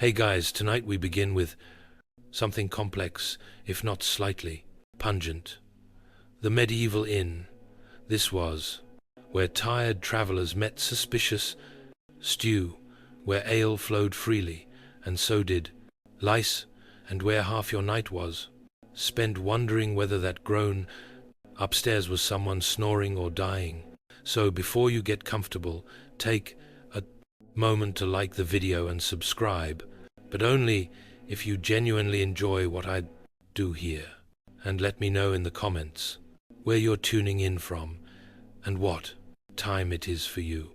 Hey guys, tonight we begin with something complex, if not slightly pungent. The medieval inn. This was where tired travelers met suspicious stew, where ale flowed freely, and so did lice, and where half your night was spent wondering whether that groan upstairs was someone snoring or dying. So before you get comfortable, take a moment to like the video and subscribe, but only if you genuinely enjoy what I do here. And let me know in the comments where you're tuning in from and what time it is for you.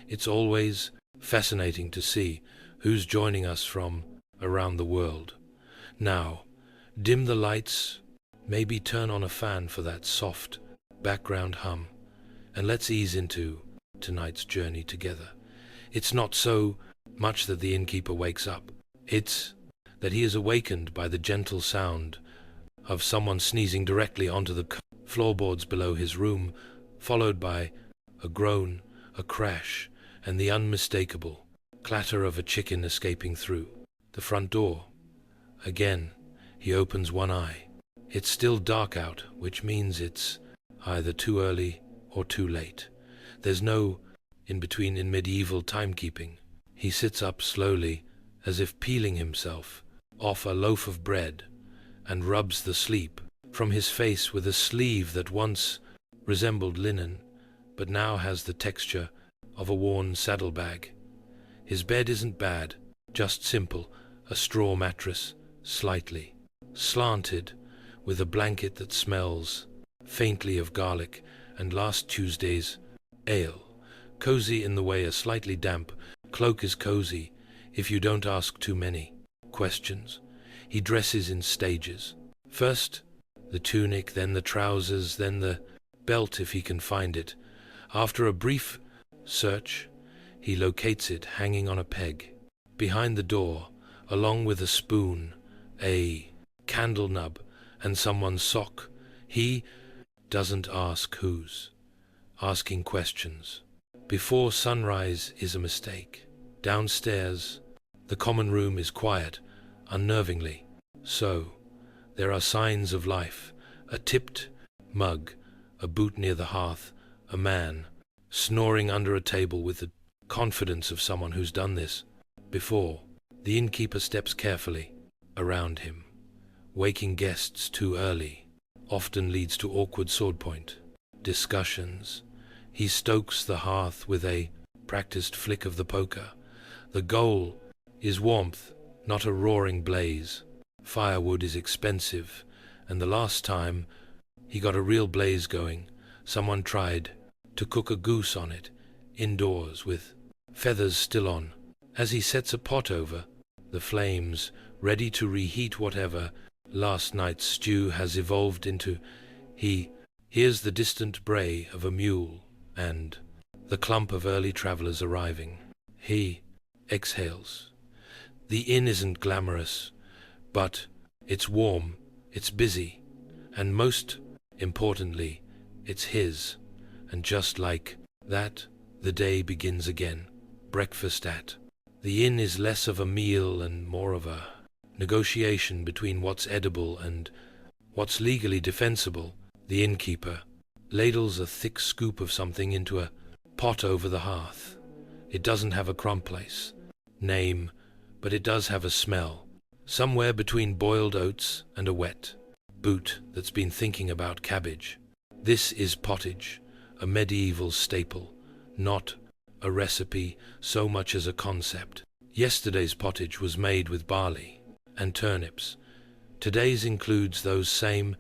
It's always fascinating to see who's joining us from around the world. Now, dim the lights, maybe turn on a fan for that soft background hum, and let's ease into tonight's journey together. It's not so much that the innkeeper wakes up, it's that he is awakened by the gentle sound of someone sneezing directly onto the floorboards below his room, followed by a groan, a crash, and the unmistakable clatter of a chicken escaping through the front door. Again, he opens one eye. It's still dark out, which means it's either too early or too late. There's no in-between in medieval timekeeping. He sits up slowly, as if peeling himself off a loaf of bread, and rubs the sleep from his face with a sleeve that once resembled linen, but now has the texture of a worn saddlebag. His bed isn't bad, just simple, a straw mattress, slightly slanted, with a blanket that smells faintly of garlic and last Tuesday's ale. Cozy in the way a slightly damp cloak is cozy if you don't ask too many questions. He dresses in stages. First the tunic, then the trousers, then the belt if he can find it. After a brief search, he locates it hanging on a peg behind the door, along with a spoon, a candle nub, and someone's sock. He doesn't ask whose. Asking questions before sunrise is a mistake. Downstairs, the common room is quiet, unnervingly so. There are signs of life: a tipped mug, a boot near the hearth, a man snoring under a table with the confidence of someone who's done this before. The innkeeper steps carefully around him. Waking guests too early often leads to awkward swordpoint discussions. He stokes the hearth with a practiced flick of the poker. The goal is warmth, not a roaring blaze. Firewood is expensive, and the last time he got a real blaze going, someone tried to cook a goose on it, indoors, with feathers still on. As he sets a pot over the flames, ready to reheat whatever last night's stew has evolved into, he hears the distant bray of a mule and the clump of early travelers arriving. He exhales. The inn isn't glamorous, but it's warm, it's busy, and most importantly, it's his. And just like that, the day begins again. Breakfast at the inn is less of a meal and more of a negotiation between what's edible and what's legally defensible. The innkeeper ladles a thick scoop of something into a pot over the hearth. It doesn't have a crackle name, but it does have a smell, somewhere between boiled oats and a wet boot that's been thinking about cabbage. This is pottage, a medieval staple, not a recipe so much as a concept. Yesterday's pottage was made with barley and turnips. Today's includes those same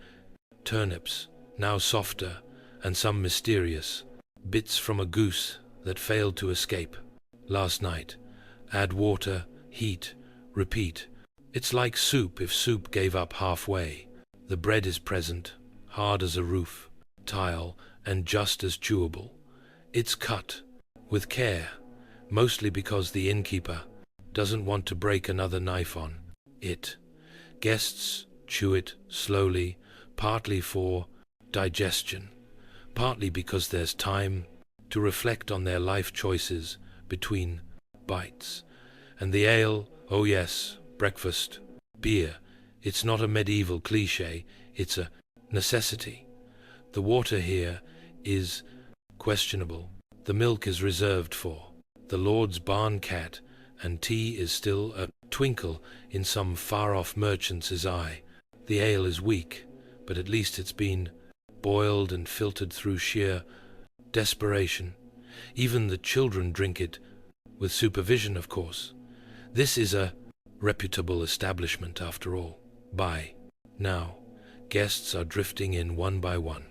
turnips, now softer, and some mysterious bits from a goose that failed to escape last night. Add water, heat, repeat. It's like soup if soup gave up halfway. The bread is present, hard as a roof tile and just as chewable. It's cut with care, mostly because the innkeeper doesn't want to break another knife on it. Guests chew it slowly, partly for digestion, partly because there's time to reflect on their life choices between bites. And the ale, oh yes, breakfast, beer. It's not a medieval cliché, it's a necessity. The water here is questionable. The milk is reserved for the Lord's barn cat, and tea is still a twinkle in some far-off merchant's eye. The ale is weak, but at least it's been boiled and filtered through sheer desperation. Even the children drink it, with supervision, of course. This is a reputable establishment, after all. By now, guests are drifting in one by one.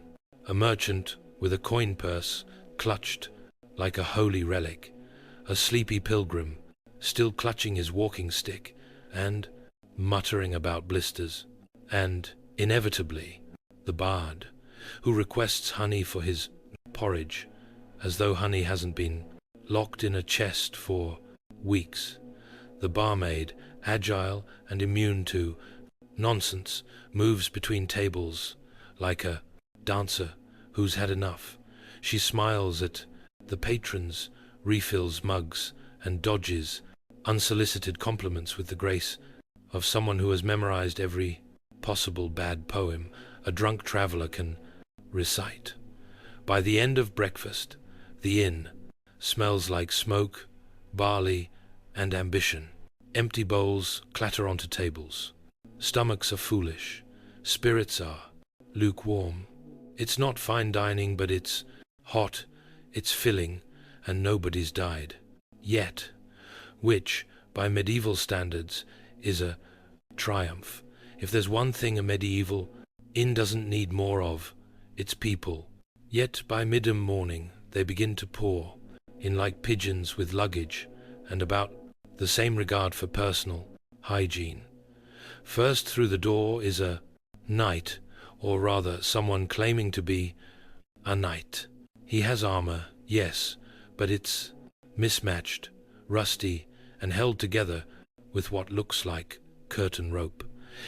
A merchant with a coin purse clutched like a holy relic, a sleepy pilgrim still clutching his walking stick and muttering about blisters, and, inevitably, the bard, who requests honey for his porridge, as though honey hasn't been locked in a chest for weeks. The barmaid, agile and immune to nonsense, moves between tables like a dancer who's had enough. She smiles at the patrons, refills mugs, and dodges unsolicited compliments with the grace of someone who has memorized every possible bad poem a drunk traveler can recite. By the end of breakfast, the inn smells like smoke, barley, and ambition. Empty bowls clatter onto tables. Stomachs are foolish. Spirits are lukewarm. It's not fine dining, but it's hot, it's filling, and nobody's died. Yet, which, by medieval standards, is a triumph. If there's one thing a medieval inn doesn't need more of, it's people. Yet by mid-morning they begin to pour in like pigeons with luggage, and about the same regard for personal hygiene. First through the door is a knight, or rather someone claiming to be a knight. He has armor, yes, but it's mismatched, rusty, and held together with what looks like curtain rope.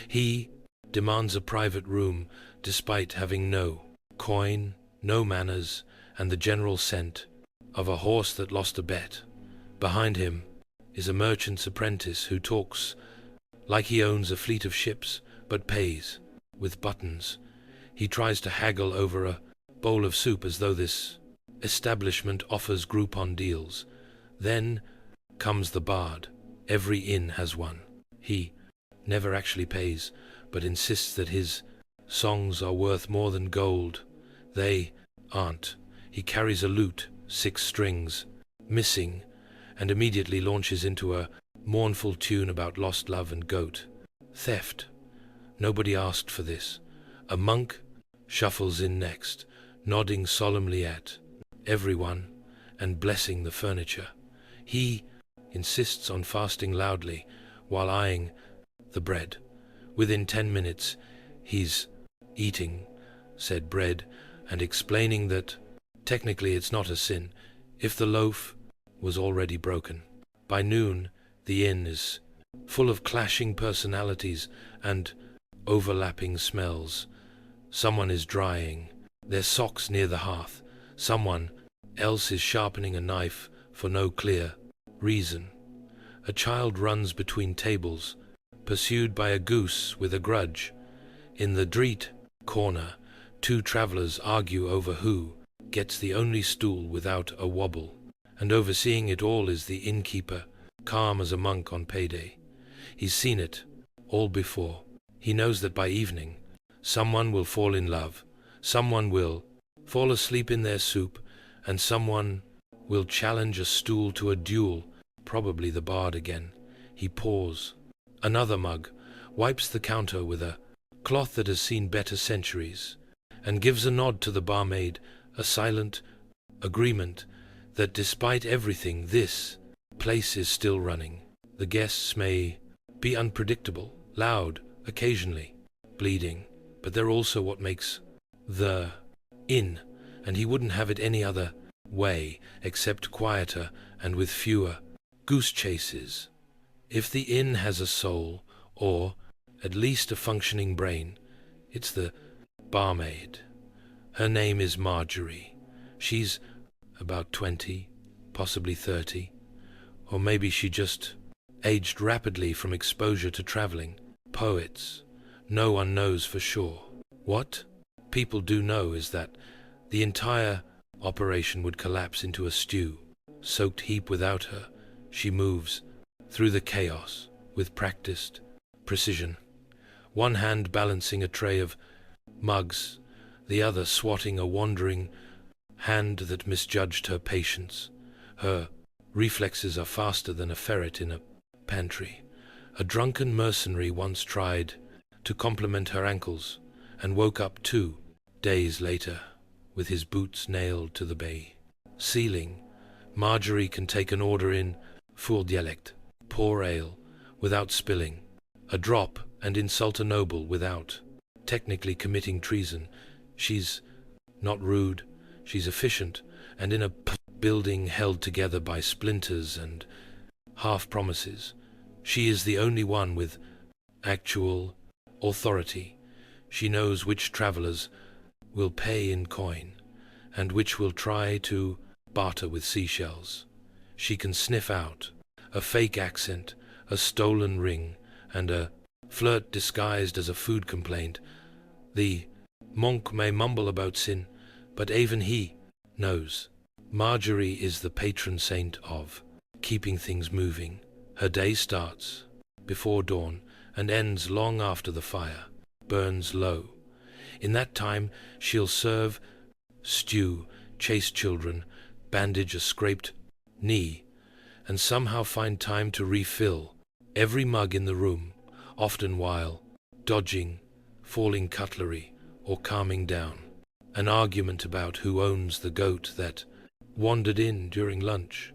He demands a private room despite having no coin, no manners, and the general scent of a horse that lost a bet. Behind him is a merchant's apprentice who talks like he owns a fleet of ships, but pays with buttons. He tries to haggle over a bowl of soup as though this establishment offers Groupon deals. Then comes the bard. Every inn has one. He never actually pays, but insists that his songs are worth more than gold. They aren't. He carries a lute, 6 strings, missing, and immediately launches into a mournful tune about lost love and goat. Theft. Nobody asked for this. A monk shuffles in next, nodding solemnly at everyone and blessing the furniture. He insists on fasting loudly while eyeing the bread. Within 10 minutes, he's eating said bread and explaining that technically it's not a sin if the loaf was already broken. By noon, the inn is full of clashing personalities and overlapping smells. Someone is drying their socks near the hearth. Someone else is sharpening a knife for no clear reason. A child runs between tables, pursued by a goose with a grudge. In the street corner, 2 travelers argue over who gets the only stool without a wobble. And overseeing it all is the innkeeper, calm as a monk on payday. He's seen it all before. He knows that by evening, someone will fall in love, someone will fall asleep in their soup, and someone will challenge a stool to a duel, probably the bard again. He pours another mug, wipes the counter with a cloth that has seen better centuries, and gives a nod to the barmaid, a silent agreement that despite everything, this place is still running. The guests may be unpredictable, loud, occasionally bleeding, but they're also what makes the inn, and he wouldn't have it any other way, except quieter and with fewer goose chases. If the inn has a soul, or at least a functioning brain, it's the barmaid. Her name is Marjorie. She's about 20, possibly 30, or maybe she just aged rapidly from exposure to traveling. Poets. No one knows for sure. What people do know is that the entire operation would collapse into a stew-soaked heap without her. She moves through the chaos with practiced precision, one hand balancing a tray of mugs, the other swatting a wandering hand that misjudged her patience. Her reflexes are faster than a ferret in a pantry. A drunken mercenary once tried to compliment her ankles and woke up 2 days later with his boots nailed to the bay ceiling. Marjorie can take an order in full dialect, pour ale without spilling a drop, and insult a noble without technically committing treason. She's not rude, she's efficient, and in a building held together by splinters and half-promises, she is the only one with actual authority. She knows which travelers will pay in coin and which will try to barter with seashells. She can sniff out a fake accent, a stolen ring, and a flirt disguised as a food complaint. The monk may mumble about sin, but even he knows. Marjorie is the patron saint of keeping things moving. Her day starts before dawn and ends long after the fire burns low. In that time she'll serve stew, chase children, bandage a scraped knee, and somehow find time to refill every mug in the room, often while dodging falling cutlery or calming down an argument about who owns the goat that wandered in during lunch.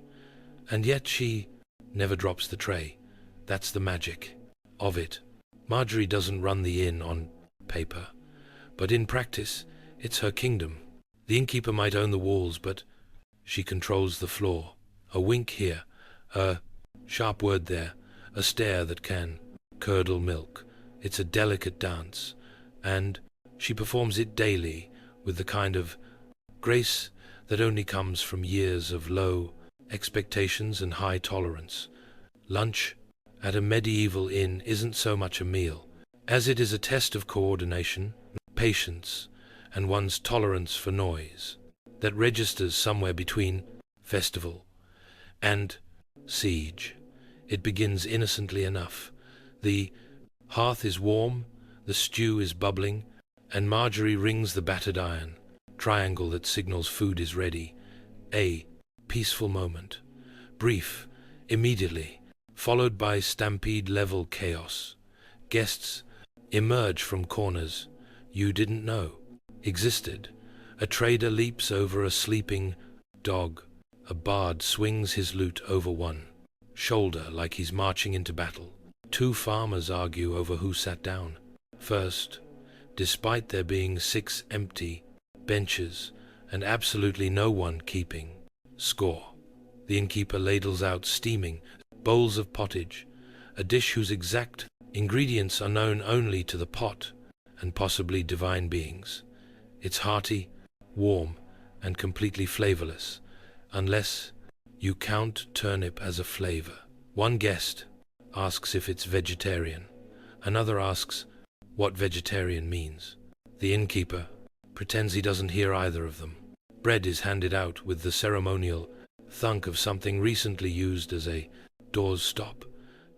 And yet she never drops the tray. That's the magic of it. Marjorie doesn't run the inn on paper, but in practice it's her kingdom. The innkeeper might own the walls, but she controls the floor. A wink here, a sharp word there, a stare that can curdle milk. It's a delicate dance, and she performs it daily with the kind of grace that only comes from years of low expectations and high tolerance. Lunch at a medieval inn isn't so much a meal as it is a test of coordination, patience, and one's tolerance for noise that registers somewhere between festival and siege. It begins innocently enough. The hearth is warm, the stew is bubbling, and Marjorie rings the battered iron triangle that signals food is ready. A peaceful moment, brief, immediately, followed by stampede-level chaos. Guests emerge from corners you didn't know existed. A trader leaps over a sleeping dog. A bard swings his lute over one shoulder like he's marching into battle. 2 farmers argue over who sat down first, despite there being 6 empty benches and absolutely no one keeping score. The innkeeper ladles out steaming bowls of pottage, a dish whose exact ingredients are known only to the pot and possibly divine beings. It's hearty, warm, and completely flavorless, unless you count turnip as a flavor. One guest asks if it's vegetarian. Another asks what vegetarian means. The innkeeper pretends he doesn't hear either of them. Bread is handed out with the ceremonial thunk of something recently used as a doorstop.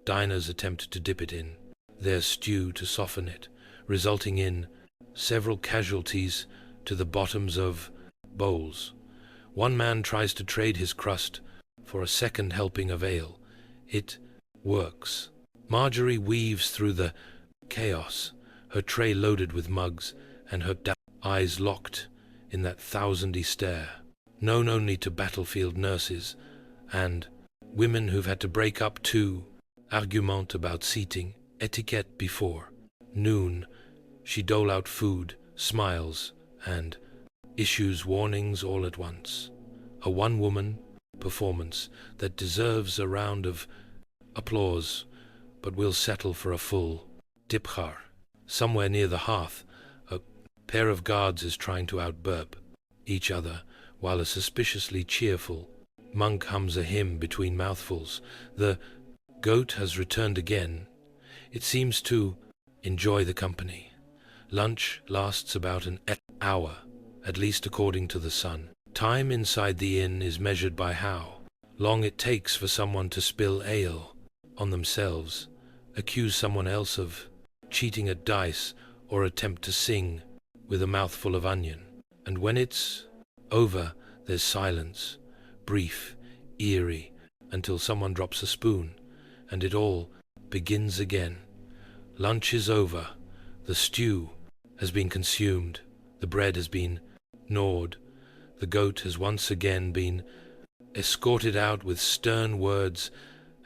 Diners attempt to dip it in their stew to soften it, resulting in several casualties to the bottoms of bowls. One man tries to trade his crust for a second helping of ale. It works. Marjorie weaves through the chaos, her tray loaded with mugs and her eyes locked in that thousandy stare, known only to battlefield nurses and women who've had to break up to argument about seating etiquette before noon. She dole out food, smiles, and issues warnings all at once. A one-woman performance that deserves a round of applause, but will settle for a full dipchar. Somewhere near the hearth, a pair of guards is trying to out-burp each other, while a suspiciously cheerful monk hums a hymn between mouthfuls. The Goat has returned again. It seems to enjoy the company. Lunch lasts about an hour, at least according to the sun. Time inside the inn is measured by how long it takes for someone to spill ale on themselves, accuse someone else of cheating at dice, or attempt to sing with a mouthful of onion. And when it's over, there's silence, brief, eerie, until someone drops a spoon, and it all begins again. Lunch is over. The stew has been consumed. The bread has been gnawed. The goat has once again been escorted out with stern words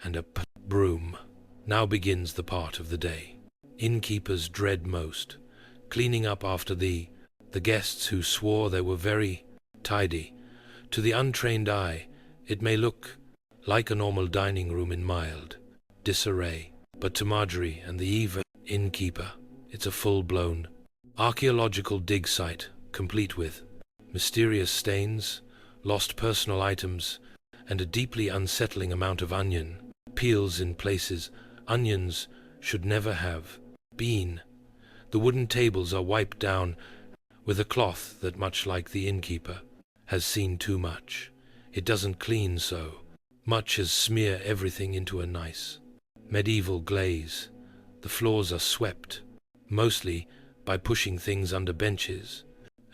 and a broom. Now begins the part of the day innkeepers dread most, cleaning up after the guests who swore they were very tidy. To the untrained eye, it may look like a normal dining room in mild disarray, but to Marjorie and the evil innkeeper, it's a full-blown archaeological dig site, complete with mysterious stains, lost personal items, and a deeply unsettling amount of onion peels in places onions should never have been. The wooden tables are wiped down with a cloth that, much like the innkeeper, has seen too much. It doesn't clean so much as smear everything into a nice medieval glaze. The floors are swept, mostly by pushing things under benches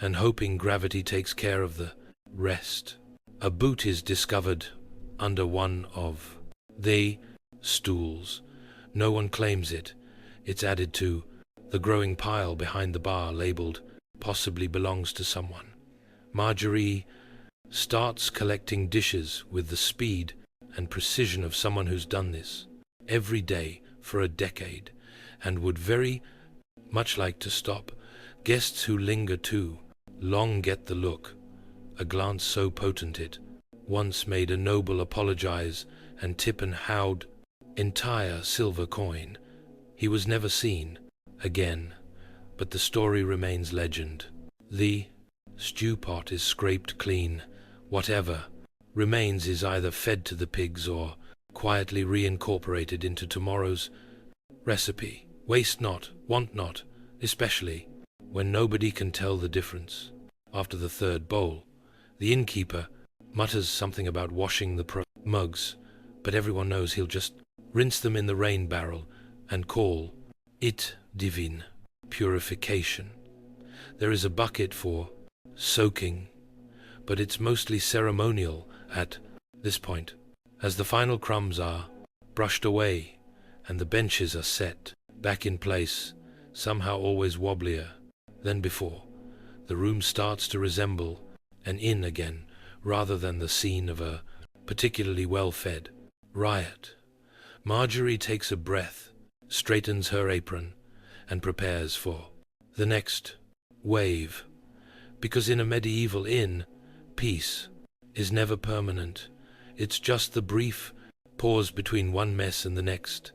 and hoping gravity takes care of the rest. A boot is discovered under one of the stools. No one claims it. It's added to the growing pile behind the bar, labeled "possibly belongs to someone." Marjorie starts collecting dishes with the speed and precision of someone who's done this every day for a decade, and would very much like to stop. Guests who linger too long get the look, a glance so potent it once made a noble apologize and tip an howd entire silver coin. He was never seen again, but the story remains legend. The stew pot is scraped clean. Whatever remains is either fed to the pigs or quietly reincorporated into tomorrow's recipe. Waste not, want not, especially when nobody can tell the difference. After the third bowl, the innkeeper mutters something about washing the mugs, but everyone knows he'll just rinse them in the rain barrel and call it divine purification. There is a bucket for soaking, but it's mostly ceremonial at this point, as the final crumbs are brushed away and the benches are set back in place, somehow always wobblier than before. The room starts to resemble an inn again, rather than the scene of a particularly well-fed riot. Marjorie takes a breath, straightens her apron, and prepares for the next wave. Because in a medieval inn, peace is never permanent. It's just the brief pause between one mess and the next.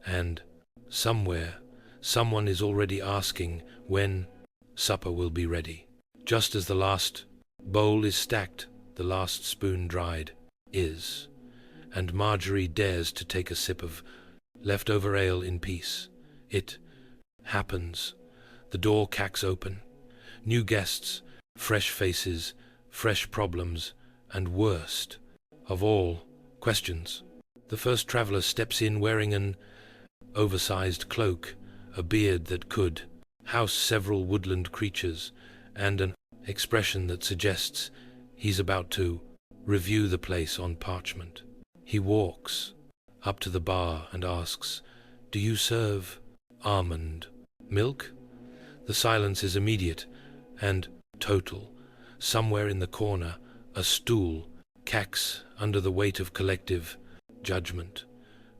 And somewhere, someone is already asking when supper will be ready. Just as the last bowl is stacked, the last spoon dried is, and Marjorie dares to take a sip of leftover ale in peace. It happens. The door cracks open. New guests, fresh faces, fresh problems, and worst of all, questions. The first traveler steps in wearing an oversized cloak, a beard that could house several woodland creatures, and an expression that suggests he's about to review the place on parchment. He walks up to the bar and asks, "Do you serve almond milk?" The silence is immediate and total. Somewhere in the corner, a stool cracks under the weight of collective judgment.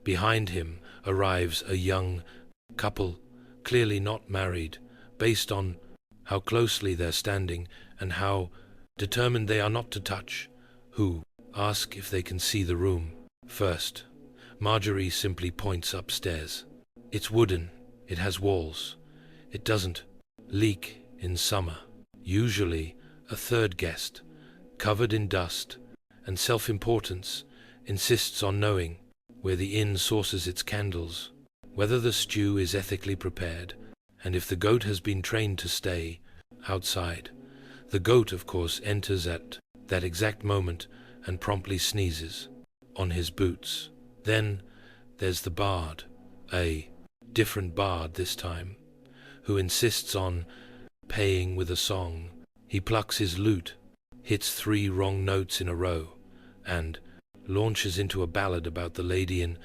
Behind him arrives a young couple, clearly not married, based on how closely they're standing and how determined they are not to touch, who ask if they can see the room. First, Marjorie simply points upstairs. It's wooden, it has walls, it doesn't leak in summer. Usually, a third guest, covered in dust and self-importance, insists on knowing where the inn sources its candles, whether the stew is ethically prepared, and if the goat has been trained to stay outside. The goat, of course, enters at that exact moment and promptly sneezes on his boots. Then there's the bard, a different bard this time, who insists on paying with a song. He plucks his lute, hits 3 wrong notes in a row, and launches into a ballad about the lady in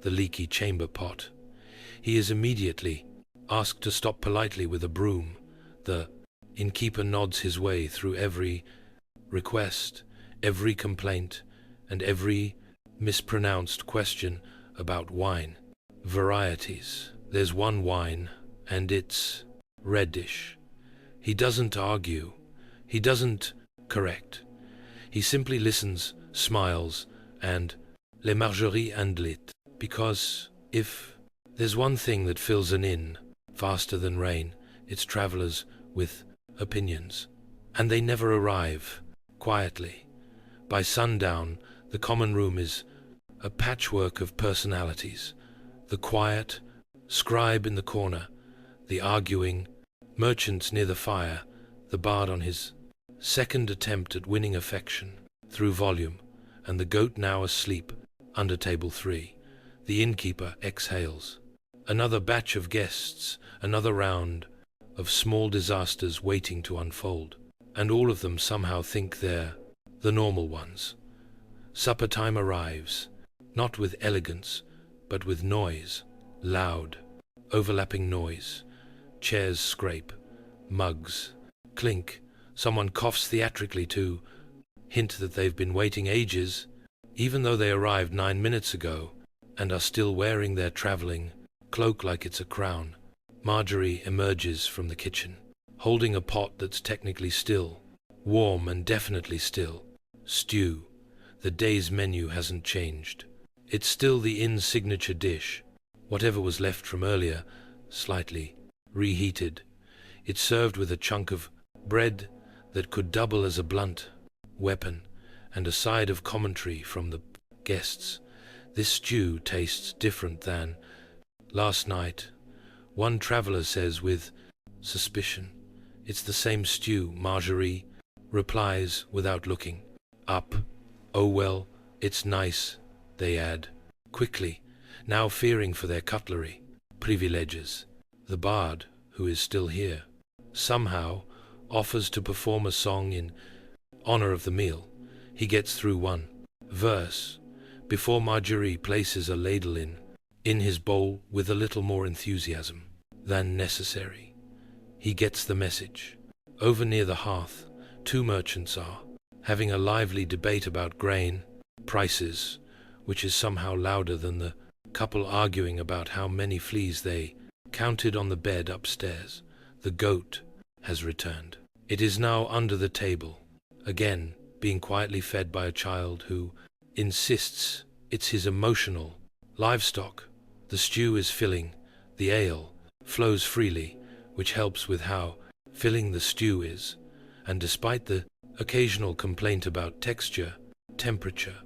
the leaky chamber pot. He is immediately asked to stop politely with a broom. The innkeeper nods his way through every request, every complaint, and every mispronounced question about wine. Varieties. There's one wine, and it's reddish. He doesn't argue. He doesn't correct. He simply listens, smiles, and les margeries andlit. Because if there's one thing that fills an inn faster than rain, it's travelers with opinions. And they never arrive quietly. By sundown, the common room is a patchwork of personalities. The quiet scribe in the corner, the arguing merchants near the fire, the bard on his second attempt at winning affection through volume, and the goat now asleep under table 3. The innkeeper exhales. Another batch of guests, another round of small disasters waiting to unfold, and all of them somehow think they're the normal ones. Supper time arrives, not with elegance, but with noise, loud, overlapping noise. Chairs scrape, mugs clink, someone coughs theatrically to hint that they've been waiting ages, even though they arrived 9 minutes ago and are still wearing their traveling cloak like it's a crown. Marjorie emerges from the kitchen, holding a pot that's technically still, warm and definitely still. Stew. The day's menu hasn't changed. It's still the inn's signature dish, whatever was left from earlier, slightly reheated. It's served with a chunk of bread that could double as a blunt weapon, and a side of commentary from the guests. This stew tastes different than last night. One traveler says with suspicion. It's the same stew. Marjorie replies without looking up. Oh well, it's nice, they add, quickly, now fearing for their cutlery. Privileges. The bard, who is still here, somehow offers to perform a song in honor of the meal. He gets through one verse before Marjorie places a ladle in his bowl with a little more enthusiasm than necessary. He gets the message. Over near the hearth, 2 merchants are having a lively debate about grain prices, which is somehow louder than the couple arguing about how many fleas they counted on the bed upstairs. The goat has returned. It is now under the table, again being quietly fed by a child who insists it's his emotional livestock. The stew is filling, the ale flows freely, which helps with how filling the stew is, and despite the occasional complaint about texture, temperature,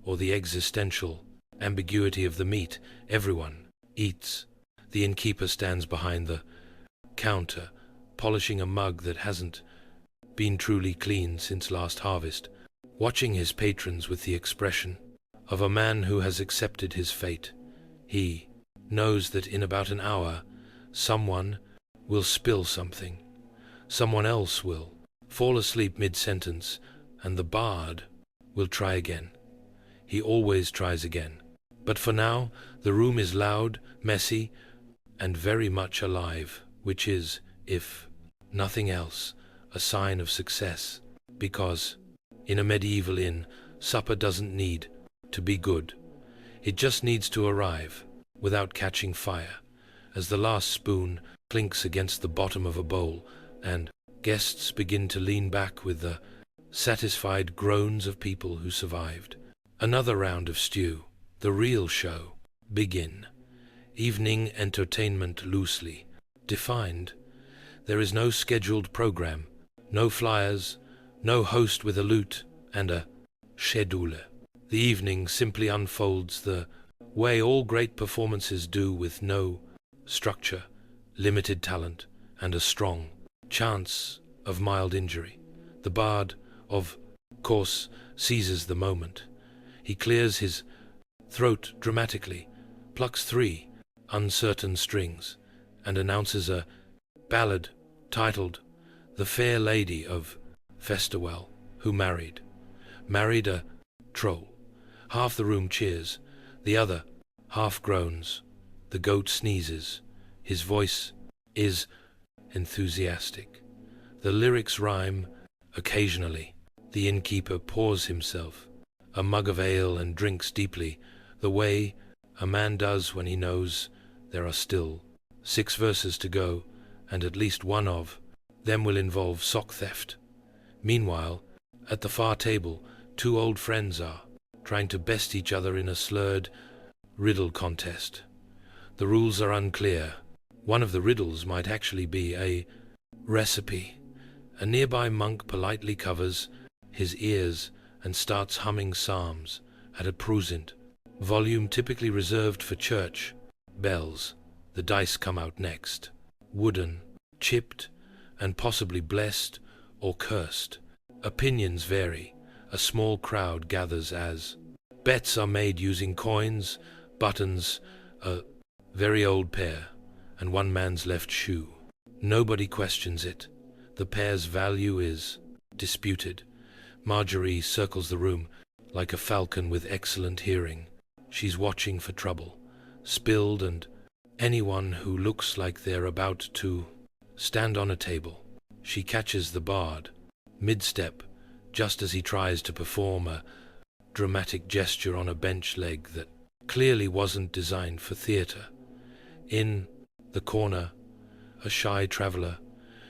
or the existential ambiguity of the meat, everyone eats. The innkeeper stands behind the counter, polishing a mug that hasn't been truly clean since last harvest, watching his patrons with the expression of a man who has accepted his fate. He knows that in about an hour, someone will spill something. Someone else will fall asleep mid-sentence, and the bard will try again. He always tries again. But for now, the room is loud, messy, and very much alive, which is, if nothing else, a sign of success, because in a medieval inn, supper doesn't need to be good. It just needs to arrive without catching fire, as the last spoon clinks against the bottom of a bowl, and guests begin to lean back with the satisfied groans of people who survived. Another round of stew, the real show, begin. Evening entertainment loosely defined. There is no scheduled program, no flyers, no host with a lute and a schedule. The evening simply unfolds. The way all great performances do, with no structure, limited talent, and a strong chance of mild injury. The bard, of course, seizes the moment. He clears his throat dramatically, plucks 3 uncertain strings, and announces a ballad titled "The Fair Lady of Festerwell, Who Married a Troll." Half the room cheers, the other half groans. The goat sneezes. His voice is enthusiastic. The lyrics rhyme occasionally. The innkeeper pours himself a mug of ale and drinks deeply, the way a man does when he knows there are still 6 verses to go, and at least one of them will involve sock theft. Meanwhile, at the far table, 2 old friends are trying to best each other in a slurred riddle contest. The rules are unclear. One of the riddles might actually be a recipe. A nearby monk politely covers his ears and starts humming psalms at a prosint volume typically reserved for church bells. The dice come out next. Wooden, chipped, and possibly blessed or cursed. Opinions vary. A small crowd gathers as bets are made using coins, buttons, a very old pair, and one man's left shoe. Nobody questions it. The pair's value is disputed. Marjorie circles the room like a falcon with excellent hearing. She's watching for trouble, spilled, and anyone who looks like they're about to stand on a table. She catches the bard mid-step, just as he tries to perform a dramatic gesture on a bench leg that clearly wasn't designed for theater. In the corner, a shy traveler,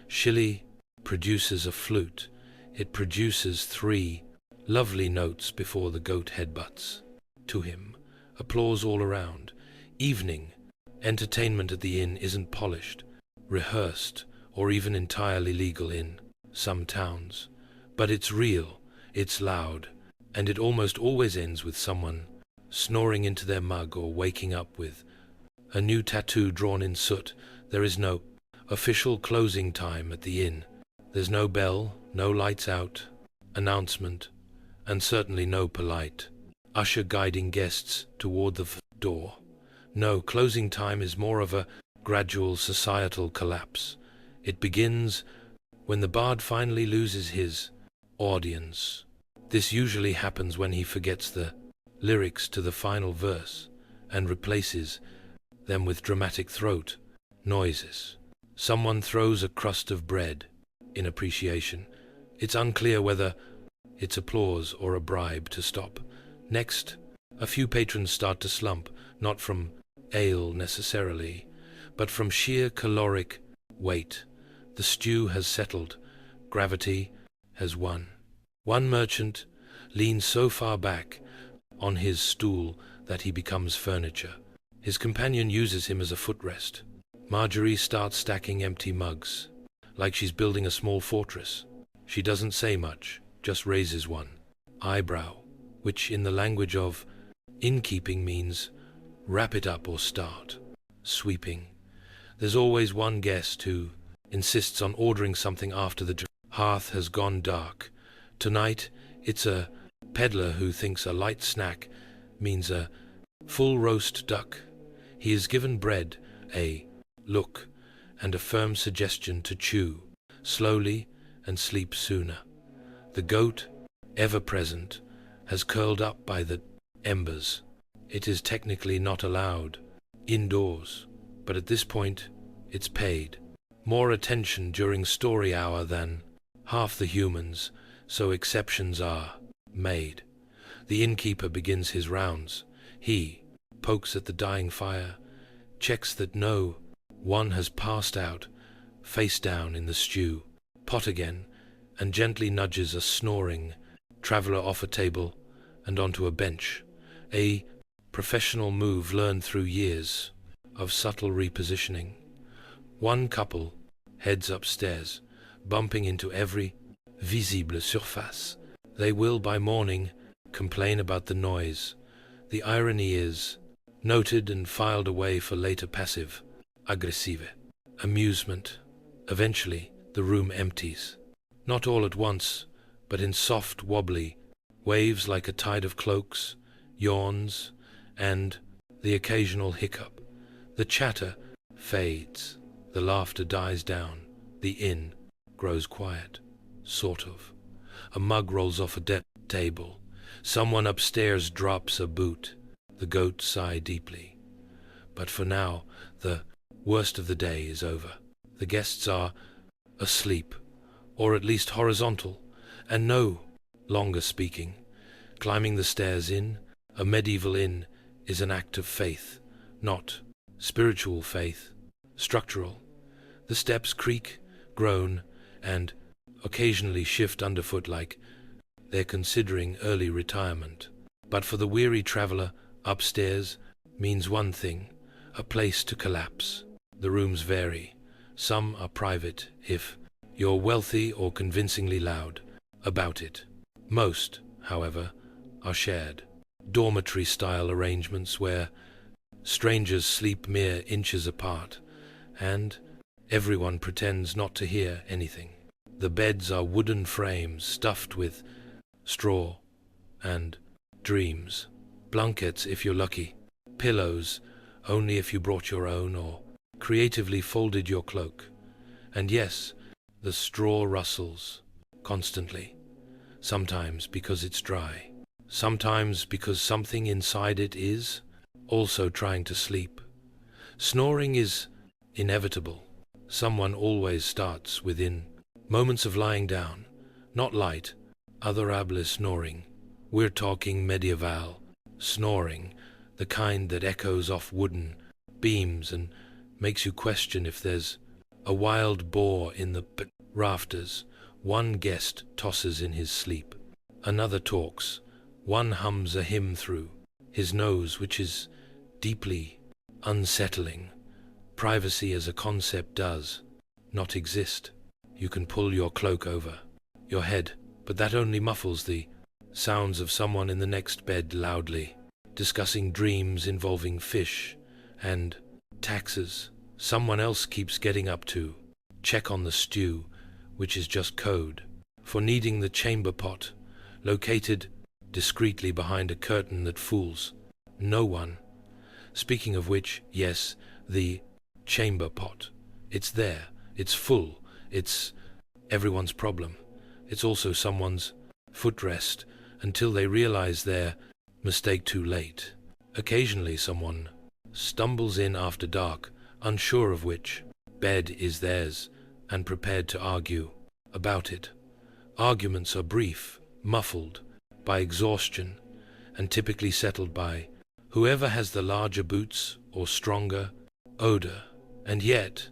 Shilly, produces a flute. It produces 3 lovely notes before the goat headbutts to him. Applause all around. Evening entertainment at the inn isn't polished, rehearsed, or even entirely legal in some towns. But it's real, it's loud, and it almost always ends with someone snoring into their mug or waking up with a new tattoo drawn in soot. There is no official closing time at the inn. There's no bell, no lights out announcement, and certainly no polite usher guiding guests toward the door. No, closing time is more of a gradual societal collapse. It begins when the bard finally loses his audience. This usually happens when he forgets the lyrics to the final verse and replaces them with dramatic throat noises. Someone throws a crust of bread in appreciation. It's unclear whether it's applause or a bribe to stop. Next, a few patrons start to slump, not from ale necessarily, but from sheer caloric weight. The stew has settled. Gravity has won. One merchant leans so far back on his stool that he becomes furniture. His companion uses him as a footrest. Marjorie starts stacking empty mugs, like she's building a small fortress. She doesn't say much, just raises one eyebrow, which in the language of innkeeping means wrap it up or start sweeping. There's always one guest who insists on ordering something after the hearth has gone dark. Tonight, it's a peddler who thinks a light snack means a full roast duck. He is given bread, a look, and a firm suggestion to chew slowly and sleep sooner. The goat, ever present, has curled up by the embers. It is technically not allowed indoors, but at this point, it's paid more attention during story hour than half the humans, so exceptions are made. The innkeeper begins his rounds. He pokes at the dying fire, checks that no one has passed out, face down in the stew pot again, and gently nudges a snoring traveler off a table and onto a bench, a professional move learned through years of subtle repositioning. One couple heads upstairs, bumping into every visible surface. They will, by morning, complain about the noise. The irony is, noted and filed away for later passive aggressive amusement. Eventually, the room empties. Not all at once, but in soft, wobbly waves like a tide of cloaks, yawns, and the occasional hiccup. The chatter fades. The laughter dies down. The inn grows quiet. Sort of. A mug rolls off a table. Someone upstairs drops a boot. The goats sigh deeply. But for now, the worst of the day is over. The guests are asleep, or at least horizontal, and no longer speaking. Climbing the stairs in a medieval inn is an act of faith, not spiritual faith, structural. The steps creak, groan, and occasionally shift underfoot like they're considering early retirement. But for the weary traveler, upstairs means one thing, a place to collapse. The rooms vary. Some are private if you're wealthy or convincingly loud about it. Most, however, are shared. Dormitory-style arrangements where strangers sleep mere inches apart, and everyone pretends not to hear anything. The beds are wooden frames stuffed with straw and dreams. Blankets if you're lucky. Pillows only if you brought your own or creatively folded your cloak. And yes, the straw rustles constantly. Sometimes because it's dry. Sometimes because something inside it is also trying to sleep. Snoring is inevitable. Someone always starts within moments of lying down. Not light, otherable snoring. We're talking medieval snoring, the kind that echoes off wooden beams and makes you question if there's a wild boar in the rafters. One guest tosses in his sleep. Another talks. One hums a hymn through his nose, which is deeply unsettling. Privacy as a concept does not exist. You can pull your cloak over your head, but that only muffles the sounds of someone in the next bed loudly discussing dreams involving fish and taxes. Someone else keeps getting up to check on the stew, which is just code for needing the chamber pot, located discreetly behind a curtain that fools no one. Speaking of which, yes, the chamber pot. It's there. It's full. It's everyone's problem. It's also someone's footrest until they realize their mistake too late. Occasionally someone stumbles in after dark, unsure of which bed is theirs and prepared to argue about it. Arguments are brief, muffled by exhaustion, and typically settled by whoever has the larger boots or stronger odor. And yet,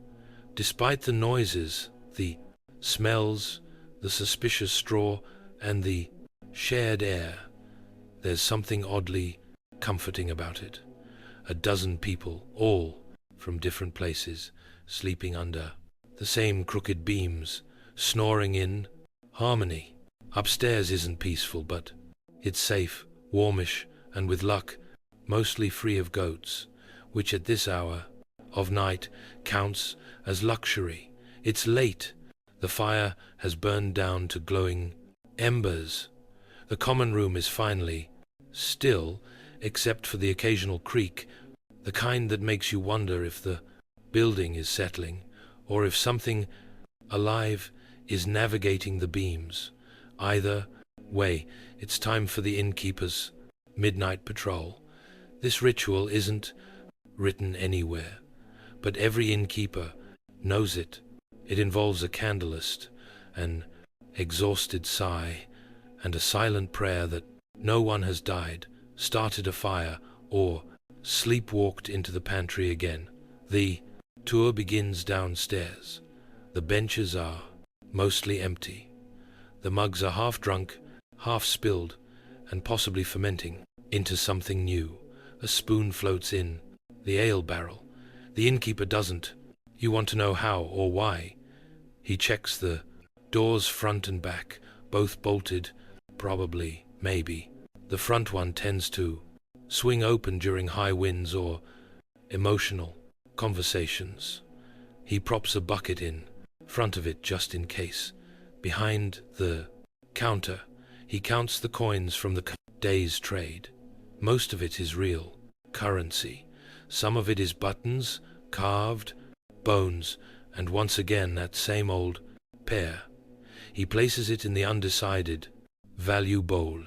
despite the noises, the smells, the suspicious straw, and the shared air, there's something oddly comforting about it. A dozen people, all from different places, sleeping under the same crooked beams, snoring in harmony. Upstairs isn't peaceful, but it's safe, warmish, and with luck, mostly free of goats, which at this hour of night counts as luxury. It's late. The fire has burned down to glowing embers. The common room is finally still, except for the occasional creak, the kind that makes you wonder if the building is settling, or if something alive is navigating the beams. Either way, it's time for the innkeeper's midnight patrol. This ritual isn't written anywhere, but every innkeeper knows it. It involves a candlelight, an exhausted sigh, and a silent prayer that no one has died, started a fire, or sleepwalked into the pantry again. The tour begins downstairs. The benches are mostly empty. The mugs are half drunk, half spilled, and possibly fermenting into something new. A spoon floats in the ale barrel. The innkeeper doesn't. You want to know how or why. He checks the doors front and back, both bolted, probably, maybe. The front one tends to swing open during high winds or emotional conversations. He props a bucket in front of it just in case. Behind the counter, he counts the coins from the day's trade. Most of it is real currency. Some of it is buttons, carved, bones, and once again that same old pair. He places it in the undecided value bowl.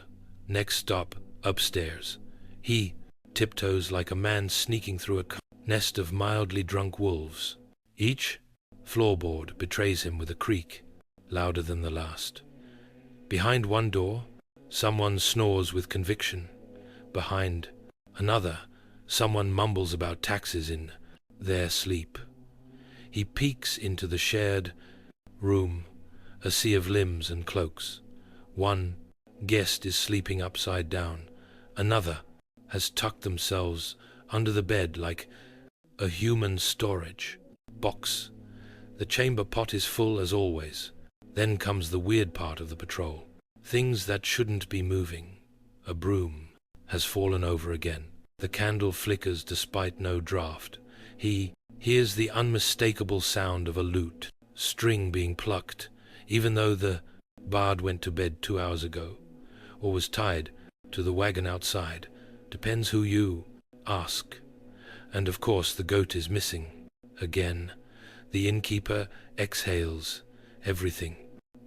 Next stop, upstairs. He tiptoes like a man sneaking through a nest of mildly drunk wolves. Each floorboard betrays him with a creak, louder than the last. Behind one door, someone snores with conviction. Behind another, someone mumbles about taxes in their sleep. He peeks into the shared room, a sea of limbs and cloaks. One guest is sleeping upside down. Another has tucked themselves under the bed like a human storage box. The chamber pot is full as always. Then comes the weird part of the patrol. Things that shouldn't be moving. A broom has fallen over again. The candle flickers despite no draft. He hears the unmistakable sound of a lute string being plucked, even though the bard went to bed 2 hours ago, or was tied to the wagon outside. Depends who you ask. And of course the goat is missing. Again, the innkeeper exhales. Everything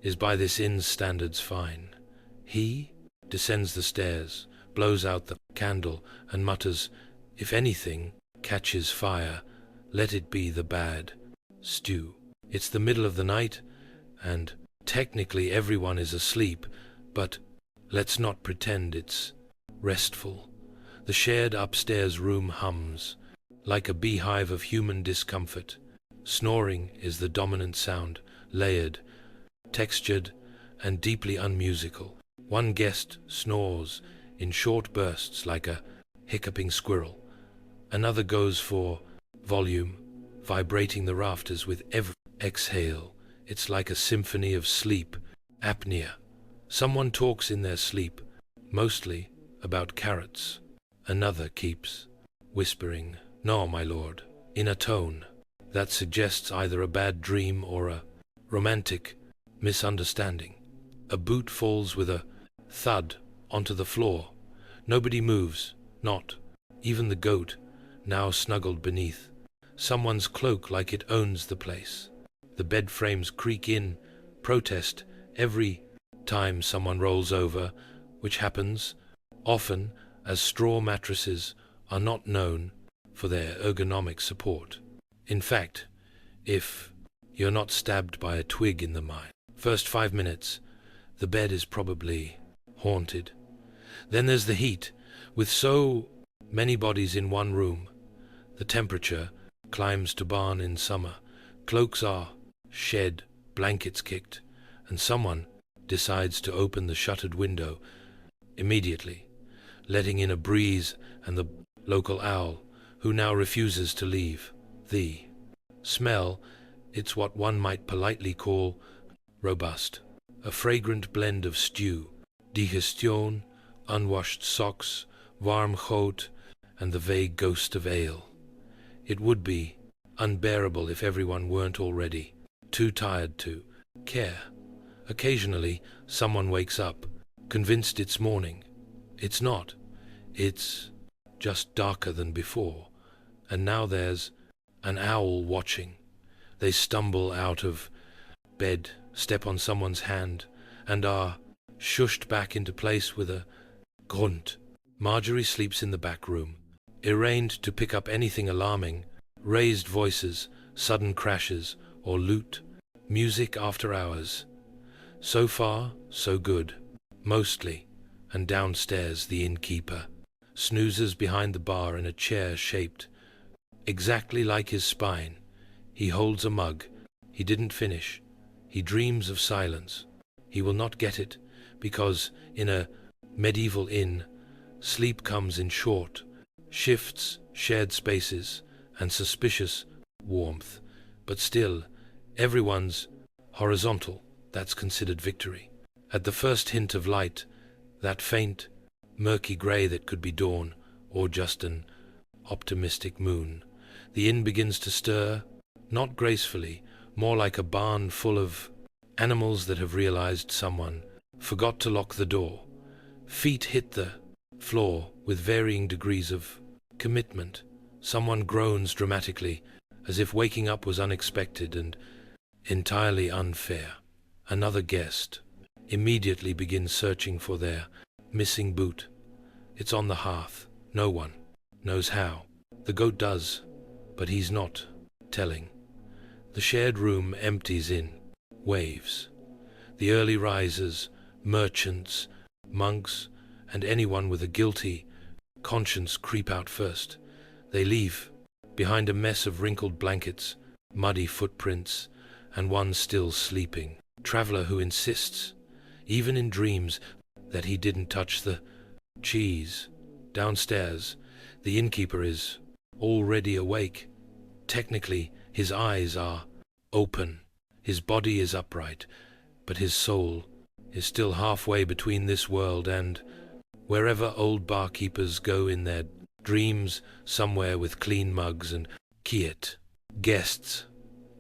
is by this inn's standards fine. He descends the stairs, blows out the candle, and mutters, "If anything catches fire, let it be the bad stew." It's the middle of the night, and technically everyone is asleep, but let's not pretend it's restful. The shared upstairs room hums, like a beehive of human discomfort. Snoring is the dominant sound, layered, textured, and deeply unmusical. One guest snores in short bursts like a hiccuping squirrel. Another goes for volume, vibrating the rafters with every exhale. It's like a symphony of sleep apnea. Someone talks in their sleep, mostly about carrots. Another keeps whispering, "No, my lord," in a tone that suggests either a bad dream or a romantic misunderstanding. A boot falls with a thud onto the floor. Nobody moves, not even the goat, now snuggled beneath someone's cloak like it owns the place. The bed frames creak in protest every time someone rolls over, which happens often, as straw mattresses are not known for their ergonomic support. In fact, if you're not stabbed by a twig in the first 5 minutes, the bed is probably haunted. Then there's the heat. With so many bodies in one room, the temperature climbs to barn in summer. Cloaks are shed, blankets kicked, and someone decides to open the shuttered window immediately, letting in a breeze and the local owl, who now refuses to leave. The smell, it's what one might politely call robust. A fragrant blend of stew, digestion, unwashed socks, warm goat, and the vague ghost of ale. It would be unbearable if everyone weren't already too tired to care. Occasionally, someone wakes up, convinced it's morning. It's not. It's just darker than before. And now there's an owl watching. They stumble out of bed, step on someone's hand, and are shushed back into place with a grunt. Marjorie sleeps in the back room, arraigned to pick up anything alarming, raised voices, sudden crashes, or loot, music after hours. So far, so good, mostly, and downstairs the innkeeper snoozes behind the bar in a chair shaped exactly like his spine. He holds a mug. He didn't finish. He dreams of silence. He will not get it, because in a medieval inn, sleep comes in short shifts, shared spaces, and suspicious warmth. But still, everyone's horizontal. That's considered victory. At the first hint of light, that faint, murky grey that could be dawn, or just an optimistic moon. The inn begins to stir, not gracefully, more like a barn full of animals that have realized someone forgot to lock the door. Feet hit the floor with varying degrees of commitment. Someone groans dramatically, as if waking up was unexpected and entirely unfair. Another guest immediately begins searching for their missing boot. It's on the hearth. No one knows how. The goat does, but he's not telling. The shared room empties in waves. The early risers, merchants, monks, and anyone with a guilty conscience creep out first. They leave behind a mess of wrinkled blankets, muddy footprints, and one still sleeping traveler who insists, even in dreams, that he didn't touch the cheese. Downstairs, the innkeeper is already awake. Technically, his eyes are open. His body is upright, but his soul is still halfway between this world and wherever old barkeepers go in their dreams, somewhere with clean mugs and quiet guests.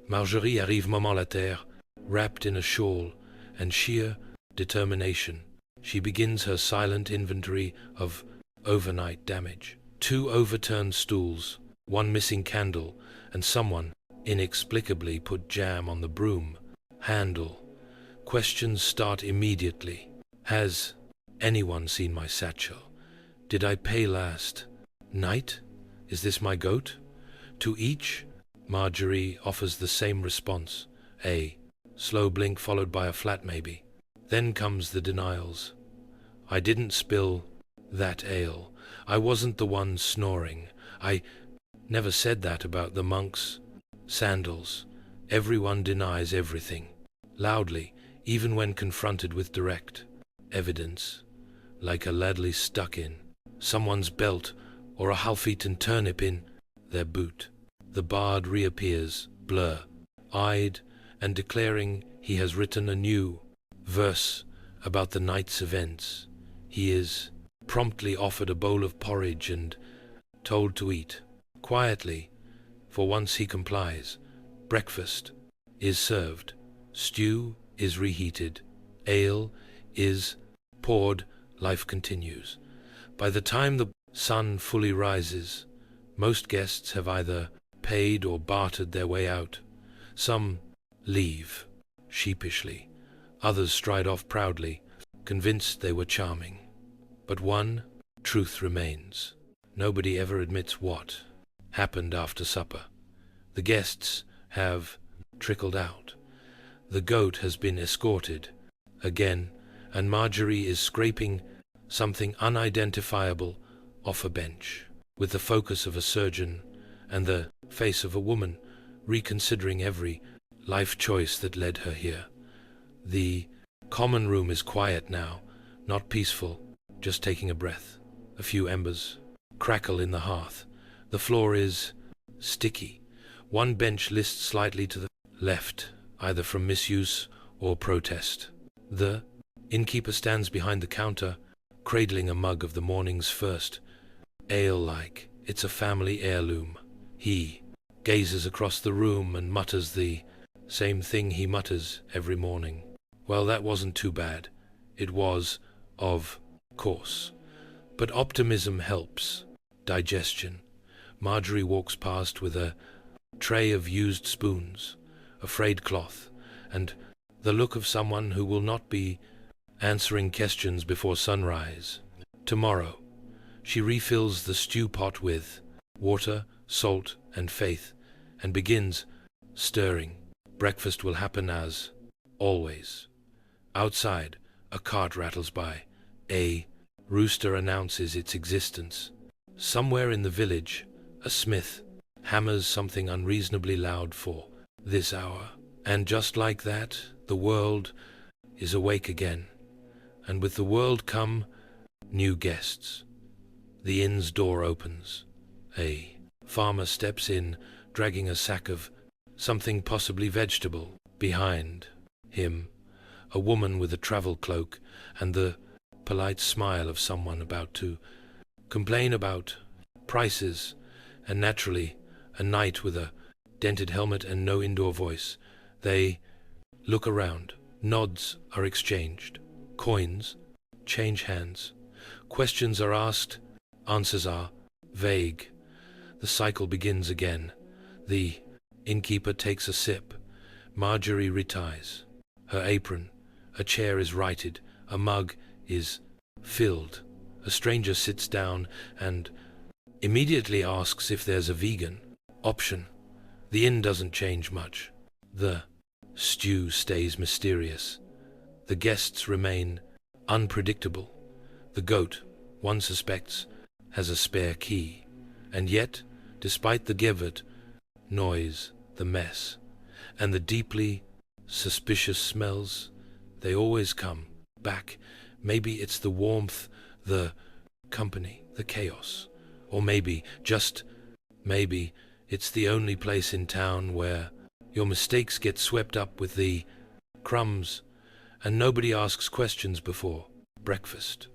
Marjorie arrive moment la terre, wrapped in a shawl and sheer determination. She begins her silent inventory of overnight damage. 2 overturned stools, 1 missing candle, and someone inexplicably put jam on the broom handle. Questions start immediately. Has anyone seen my satchel? Did I pay last night? Is this my goat? To each, Marjorie offers the same response. A slow blink followed by a flat maybe. Then comes the denials. I didn't spill that ale. I wasn't the one snoring. I never said that about the monk's sandals. Everyone denies everything, loudly, even when confronted with direct evidence, like a ladley stuck in someone's belt or a half-eaten turnip in their boot. The bard reappears, blur-eyed, and declaring he has written a new verse about the night's events. He is promptly offered a bowl of porridge and told to eat. Quietly, for once he complies. Breakfast is served. Stew is reheated. Ale is poured. Life continues. By the time the sun fully rises, most guests have either paid or bartered their way out. Some leave sheepishly. Others stride off proudly, convinced they were charming. But one truth remains. Nobody ever admits what happened after supper. The guests have trickled out. The goat has been escorted again, and Marjorie is scraping something unidentifiable off a bench, with the focus of a surgeon and the face of a woman reconsidering every life choice that led her here. The common room is quiet now, not peaceful, just taking a breath. A few embers crackle in the hearth. The floor is sticky. One bench lists slightly to the left, either from misuse or protest. The innkeeper stands behind the counter, cradling a mug of the morning's first ale-like. It's a family heirloom. He gazes across the room and mutters the same thing he mutters every morning. Well, that wasn't too bad. It was, of course. But optimism helps. Digestion. Marjorie walks past with a tray of used spoons, a frayed cloth, and the look of someone who will not be answering questions before sunrise. Tomorrow, she refills the stew pot with water, salt, and faith, and begins stirring. Breakfast will happen as always. Outside, a cart rattles by. A rooster announces its existence. Somewhere in the village, a smith hammers something unreasonably loud for this hour. And just like that, the world is awake again. And with the world come new guests. The inn's door opens. A farmer steps in, dragging a sack of something possibly vegetable. Behind him, a woman with a travel cloak and the polite smile of someone about to complain about prices, and naturally, a knight with a dented helmet and no indoor voice. They look around. Nods are exchanged. Coins change hands. Questions are asked. Answers are vague. The cycle begins again. The innkeeper takes a sip. Marjorie retires. Her apron. A chair is righted. A mug is filled. A stranger sits down and immediately asks if there's a vegan option. The inn doesn't change much. The stew stays mysterious. The guests remain unpredictable. The goat, one suspects, has a spare key. And yet, despite the gibbet, noise, the mess, and the deeply suspicious smells, they always come back. Maybe it's the warmth, the company, the chaos. Or maybe, just maybe, it's the only place in town where your mistakes get swept up with the crumbs and nobody asks questions before breakfast.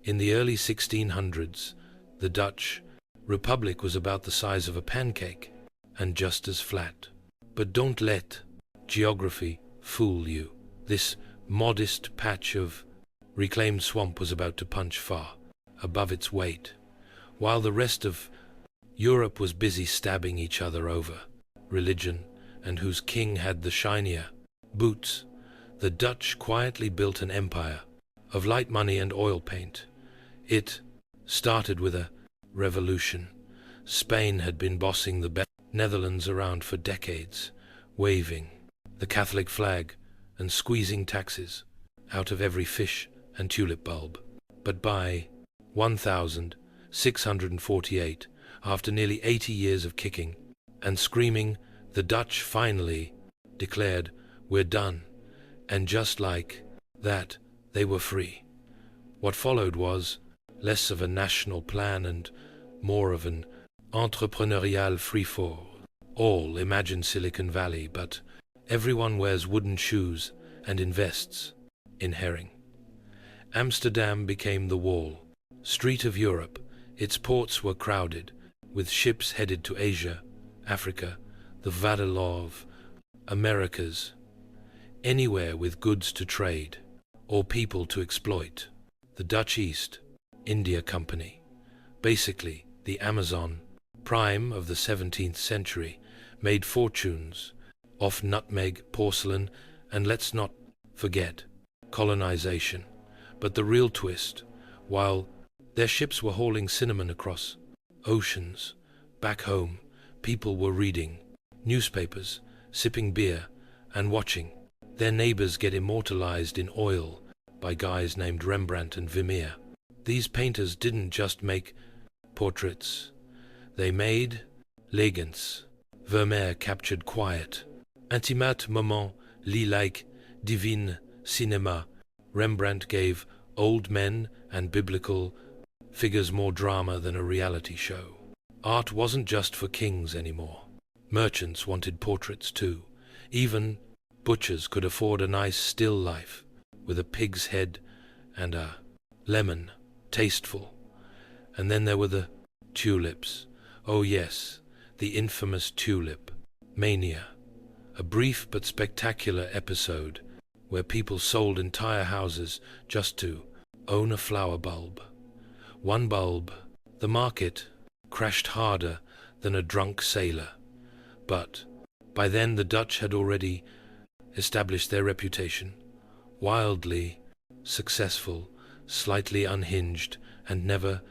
In the early 1600s, the Dutch Republic was about the size of a pancake and just as flat. But don't let geography fool you. This modest patch of reclaimed swamp was about to punch far above its weight, while the rest of Europe was busy stabbing each other over religion and whose king had the shinier boots. The Dutch quietly built an empire of light money and oil paint. It started with a revolution. Spain had been bossing the Netherlands around for decades, waving the Catholic flag and squeezing taxes out of every fish and tulip bulb. But by 1648, after nearly 80 years of kicking and screaming, the Dutch finally declared, "We're done." And just like that, they were free. What followed was less of a national plan and more of an entrepreneurial free-for all. Imagine Silicon Valley, but everyone wears wooden shoes and invests in herring. Amsterdam became the wall street of Europe. Its ports were crowded with ships headed to Asia, Africa, the Vadel of Americas, anywhere with goods to trade or people to exploit. The Dutch East India Company, basically the Amazon Prime of the 17th century, made fortunes off nutmeg, porcelain, and let's not forget colonization. But the real twist, while their ships were hauling cinnamon across oceans, back home, people were reading newspapers, sipping beer, and watching their neighbors get immortalized in oil by guys named Rembrandt and Vermeer. These painters didn't just make portraits, they made legends. Vermeer captured quiet, intimate moments, lilac, divine cinéma. Rembrandt gave old men and biblical figures more drama than a reality show. Art wasn't just for kings anymore. Merchants wanted portraits too. Even butchers could afford a nice still life with a pig's head and a lemon, tasteful. And then there were the tulips. Oh yes, the infamous tulip mania. A brief but spectacular episode where people sold entire houses just to own a flower bulb. One bulb. The market crashed harder than a drunk sailor. But by then the Dutch had already established their reputation. Wildly successful, slightly unhinged, and never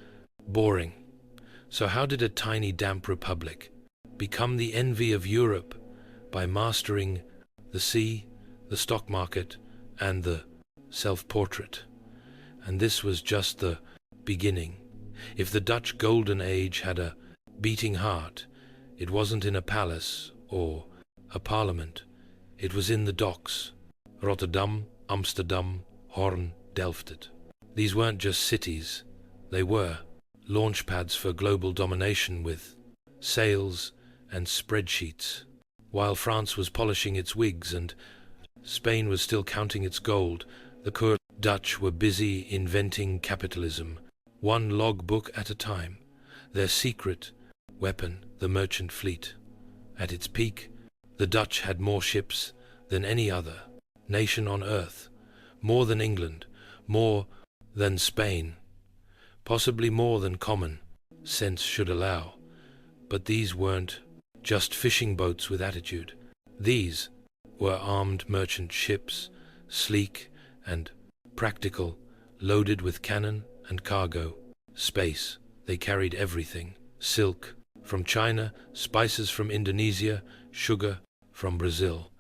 boring. So how did a tiny damp republic become the envy of Europe? By mastering the sea, the stock market, and the self-portrait. And this was just the beginning. If the Dutch Golden Age had a beating heart, it wasn't in a palace or a parliament. It was in the docks. Rotterdam, Amsterdam, Hoorn, Delft. These weren't just cities. They were launch pads for global domination with sails and spreadsheets. While France was polishing its wigs and Spain was still counting its gold, the Dutch were busy inventing capitalism. one log book at a time. Their secret weapon, the merchant fleet. At its peak, the Dutch had more ships than any other nation on earth, more than England, more than Spain, possibly more than common sense should allow. But these weren't just fishing boats with attitude. These were armed merchant ships, sleek and practical, loaded with cannon and cargo. Space, they carried everything. Silk from China, spices from Indonesia, sugar from Brazil,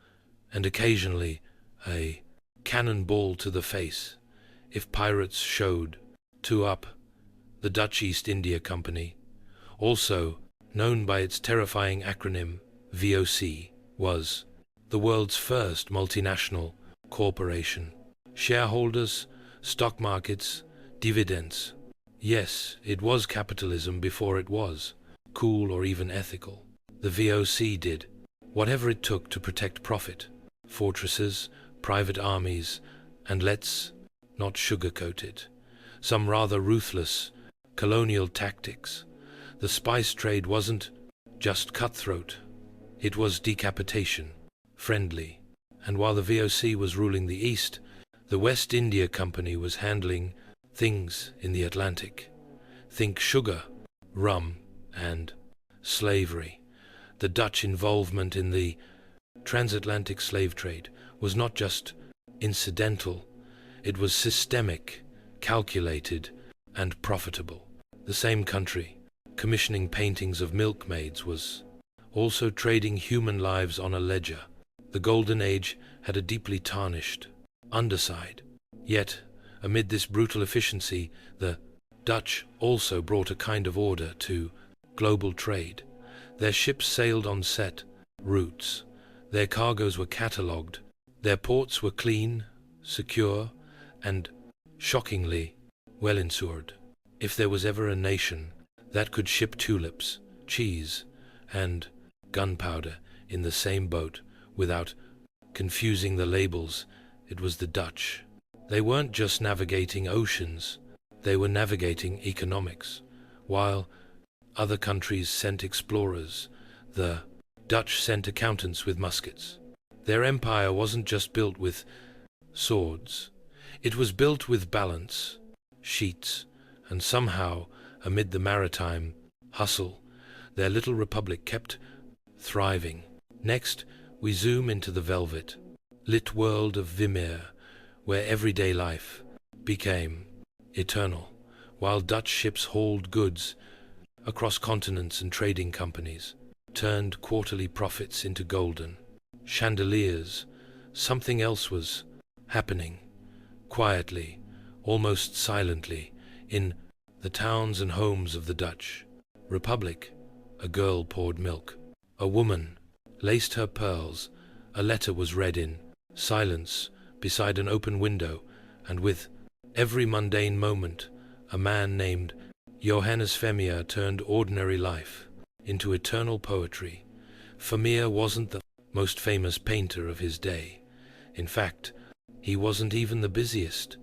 and occasionally a cannonball to the face if pirates showed. Two up, the Dutch East India Company, also known by its terrifying acronym VOC, was the world's first multinational corporation. Shareholders, stock markets, dividends. Yes, it was capitalism before it was cool or even ethical. The VOC did whatever it took to protect profit. Fortresses, private armies, and let's not sugarcoat it, some rather ruthless colonial tactics. The spice trade wasn't just cutthroat, it was decapitation, friendly. And while the VOC was ruling the East, the West India Company was handling things in the Atlantic. Think sugar, rum, and slavery. The Dutch involvement in the transatlantic slave trade was not just incidental, it was systemic, calculated, and profitable. The same country, commissioning paintings of milkmaids, was also trading human lives on a ledger. The Golden Age had a deeply tarnished underside. Yet, amid this brutal efficiency, the Dutch also brought a kind of order to global trade. Their ships sailed on set routes, their cargoes were catalogued, their ports were clean, secure, and, shockingly, well insured. If there was ever a nation that could ship tulips, cheese, and gunpowder in the same boat without confusing the labels, it was the Dutch. They weren't just navigating oceans, they were navigating economics. While other countries sent explorers, the Dutch sent accountants with muskets. Their empire wasn't just built with swords, it was built with balance, sheets, and somehow, amid the maritime hustle, their little republic kept thriving. Next, we zoom into the velvet lit world of Vimir, where everyday life became eternal, while Dutch ships hauled goods across continents and trading companies turned quarterly profits into golden chandeliers. Something else was happening, quietly, almost silently, in the towns and homes of the Dutch Republic. A girl poured milk. A woman laced her pearls. A letter was read in silence beside an open window, and with every mundane moment, a man named Johannes Vermeer turned ordinary life into eternal poetry. Vermeer wasn't the most famous painter of his day. In fact, he wasn't even the busiest.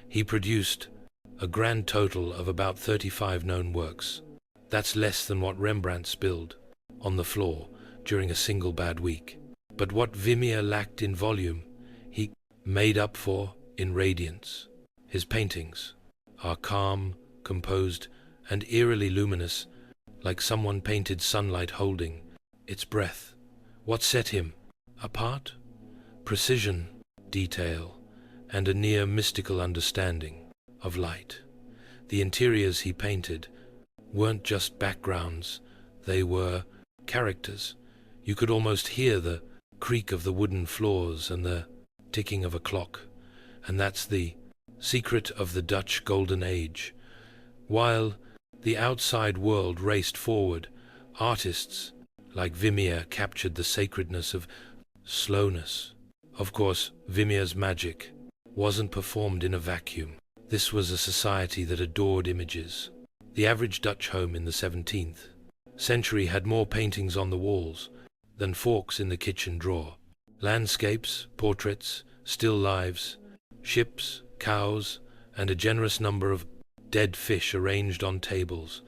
He produced a grand total of about 35 known works. That's less than what Rembrandt spilled on the floor during a single bad week. But what Vermeer lacked in volume, he made up for in radiance. His paintings are calm, composed, and eerily luminous, like someone painted sunlight holding its breath. What set him apart? Precision, detail, and a near mystical understanding of light. The interiors he painted weren't just backgrounds, they were characters. You could almost hear the creak of the wooden floors and the ticking of a clock. And that's the secret of the Dutch Golden Age. While the outside world raced forward, artists like Vermeer captured the sacredness of slowness. Of course, Vermeer's magic wasn't performed in a vacuum. This was a society that adored images. The average Dutch home in the 17th century had more paintings on the walls than forks in the kitchen drawer. Landscapes, portraits, still lives, ships, cows, and a generous number of dead fish arranged on tables.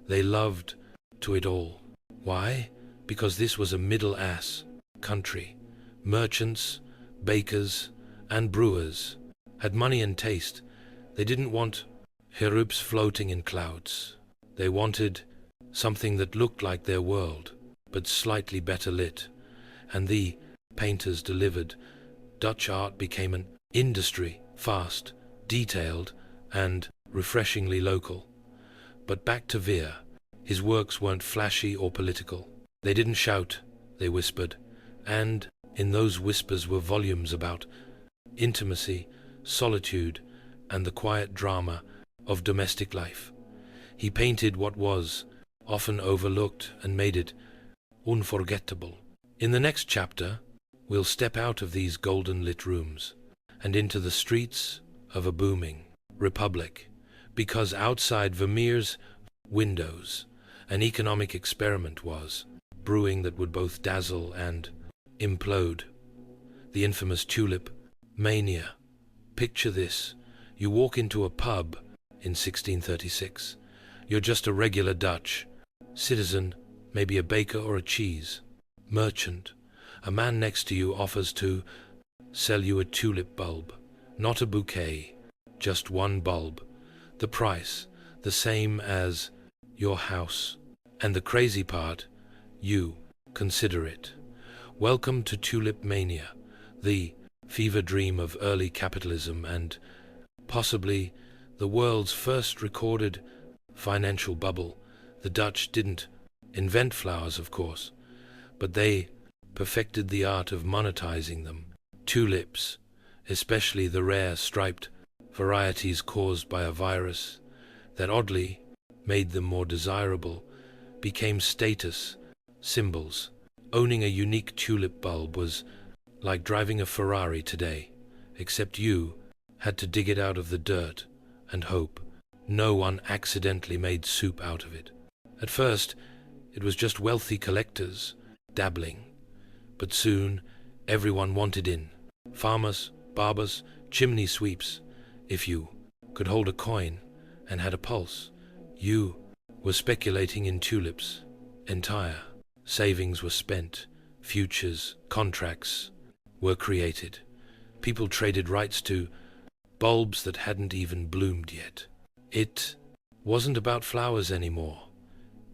They loved to it all. Why? Because this was a middle-ass country. Merchants, bakers, and brewers had money and taste. They didn't want cherubs floating in clouds. They wanted something that looked like their world, but slightly better lit. And the painters delivered. Dutch art became an industry, fast, detailed, and refreshingly local. But back to Veer. His works weren't flashy or political. They didn't shout, they whispered. And in those whispers were volumes about intimacy, solitude, and the quiet drama of domestic life. He painted what was often overlooked and made it unforgettable. In the next chapter, we'll step out of these golden-lit rooms and into the streets of a booming republic, because outside Vermeer's windows, an economic experiment was brewing that would both dazzle and implode. The infamous tulip mania. Picture this. You walk into a pub in 1636. You're just a regular Dutch citizen, maybe a baker or a cheese merchant. A man next to you offers to sell you a tulip bulb. Not a bouquet, just one bulb. The price, the same as your house. And the crazy part, you consider it. Welcome to tulip mania, the fever dream of early capitalism and possibly the world's first recorded financial bubble. The Dutch didn't invent flowers, of course, but they perfected the art of monetizing them. Tulips, especially the rare striped varieties caused by a virus that oddly made them more desirable, became status symbols. Owning a unique tulip bulb was like driving a Ferrari today, except you had to dig it out of the dirt and hope no one accidentally made soup out of it. At first, it was just wealthy collectors dabbling, but soon everyone wanted in. Farmers, barbers, chimney sweeps. If you could hold a coin and had a pulse, you were speculating in tulips. Entire savings were spent, futures, contracts were created. People traded rights to bulbs that hadn't even bloomed yet. It wasn't about flowers anymore.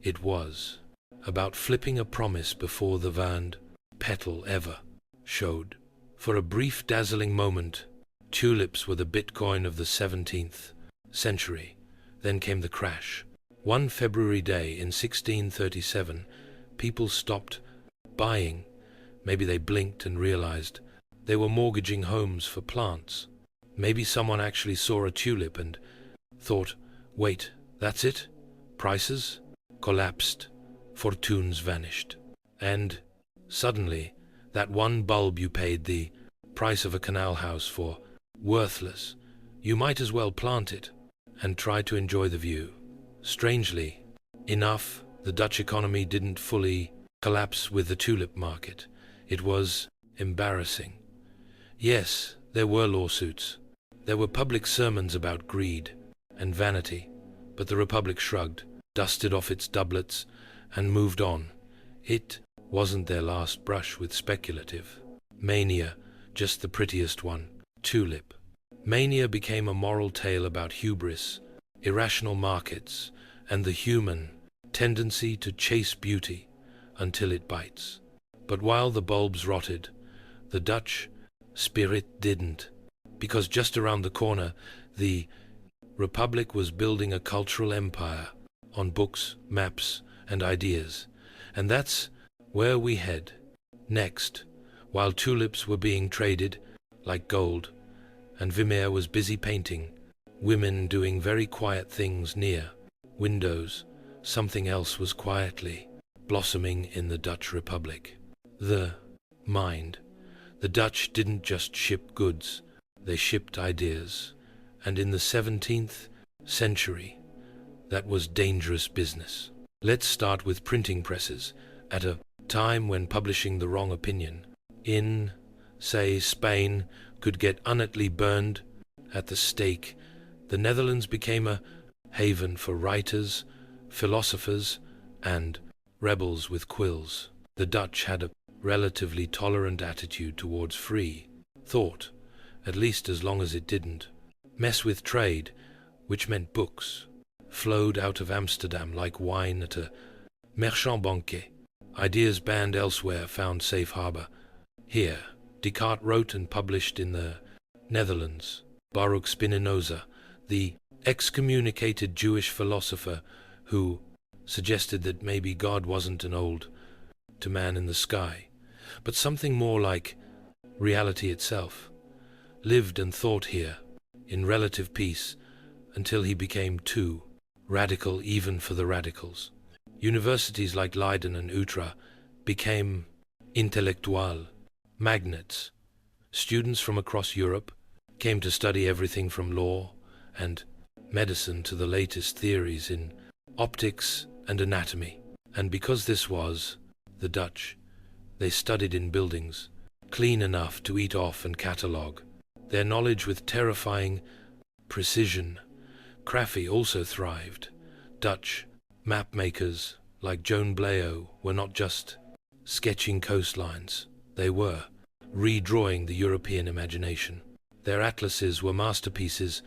It was about flipping a promise before the verned petal ever showed. For a brief dazzling moment, tulips were the Bitcoin of the 17th century. Then came the crash. One February day in 1637, people stopped buying. Maybe they blinked and realized they were mortgaging homes for plants. Maybe someone actually saw a tulip and thought, wait, that's it? Prices collapsed, fortunes vanished. And suddenly, that one bulb you paid the price of a canal house for, worthless. You might as well plant it and try to enjoy the view. Strangely enough, the Dutch economy didn't fully collapse with the tulip market. It was embarrassing. Yes, there were lawsuits. There were public sermons about greed and vanity, but the Republic shrugged, dusted off its doublets, and moved on. It wasn't their last brush with speculative mania, just the prettiest one, tulip. Mania became a moral tale about hubris, irrational markets, and the human tendency to chase beauty until it bites. But while the bulbs rotted, the Dutch spirit didn't, because just around the corner, the Republic was building a cultural empire on books, maps, and ideas. And that's where we head next. While tulips were being traded like gold, and Vermeer was busy painting, women doing very quiet things near windows, something else was quietly blossoming in the Dutch Republic. The mind. The Dutch didn't just ship goods, they shipped ideas. And in the 17th century, that was dangerous business. Let's start with printing presses. At a time when publishing the wrong opinion in, say, Spain could get unetly burned at the stake, the Netherlands became a haven for writers, philosophers, and rebels with quills. The Dutch had a relatively tolerant attitude towards free thought, at least as long as it didn't mess with trade, which meant books flowed out of Amsterdam like wine at a marchand banquet. Ideas banned elsewhere found safe harbor here. Descartes wrote and published in the Netherlands. Baruch Spinoza, the excommunicated Jewish philosopher who suggested that maybe God wasn't an old to man in the sky, but something more like reality itself, lived and thought here in relative peace until he became too radical even for the radicals. Universities like Leiden and Utrecht became intellectual magnets. Students from across Europe came to study everything from law and medicine to the latest theories in optics and anatomy. And because this was the Dutch, they studied in buildings clean enough to eat off and catalogue their knowledge with terrifying precision. Crafty also thrived. Dutch map makers like Joan Blayo were not just sketching coastlines, they were redrawing the European imagination. Their atlases were masterpieces,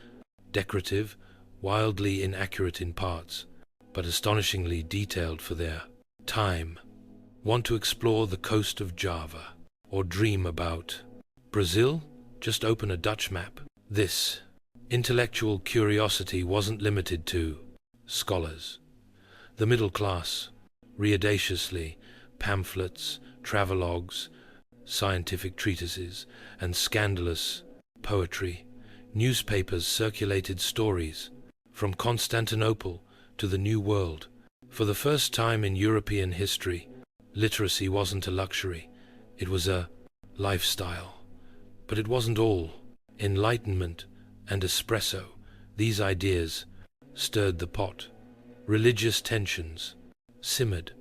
decorative, wildly inaccurate in parts, but astonishingly detailed for their time. Want to explore the coast of Java or dream about Brazil? Just open a Dutch map. This intellectual curiosity wasn't limited to scholars. The middle class read audaciously pamphlets, travelogues, scientific treatises, and scandalous poetry. Newspapers circulated stories from Constantinople to the New World. For the first time in European history, literacy wasn't a luxury, it was a lifestyle. But it wasn't all enlightenment and espresso. These ideas stirred the pot. Religious tensions simmered.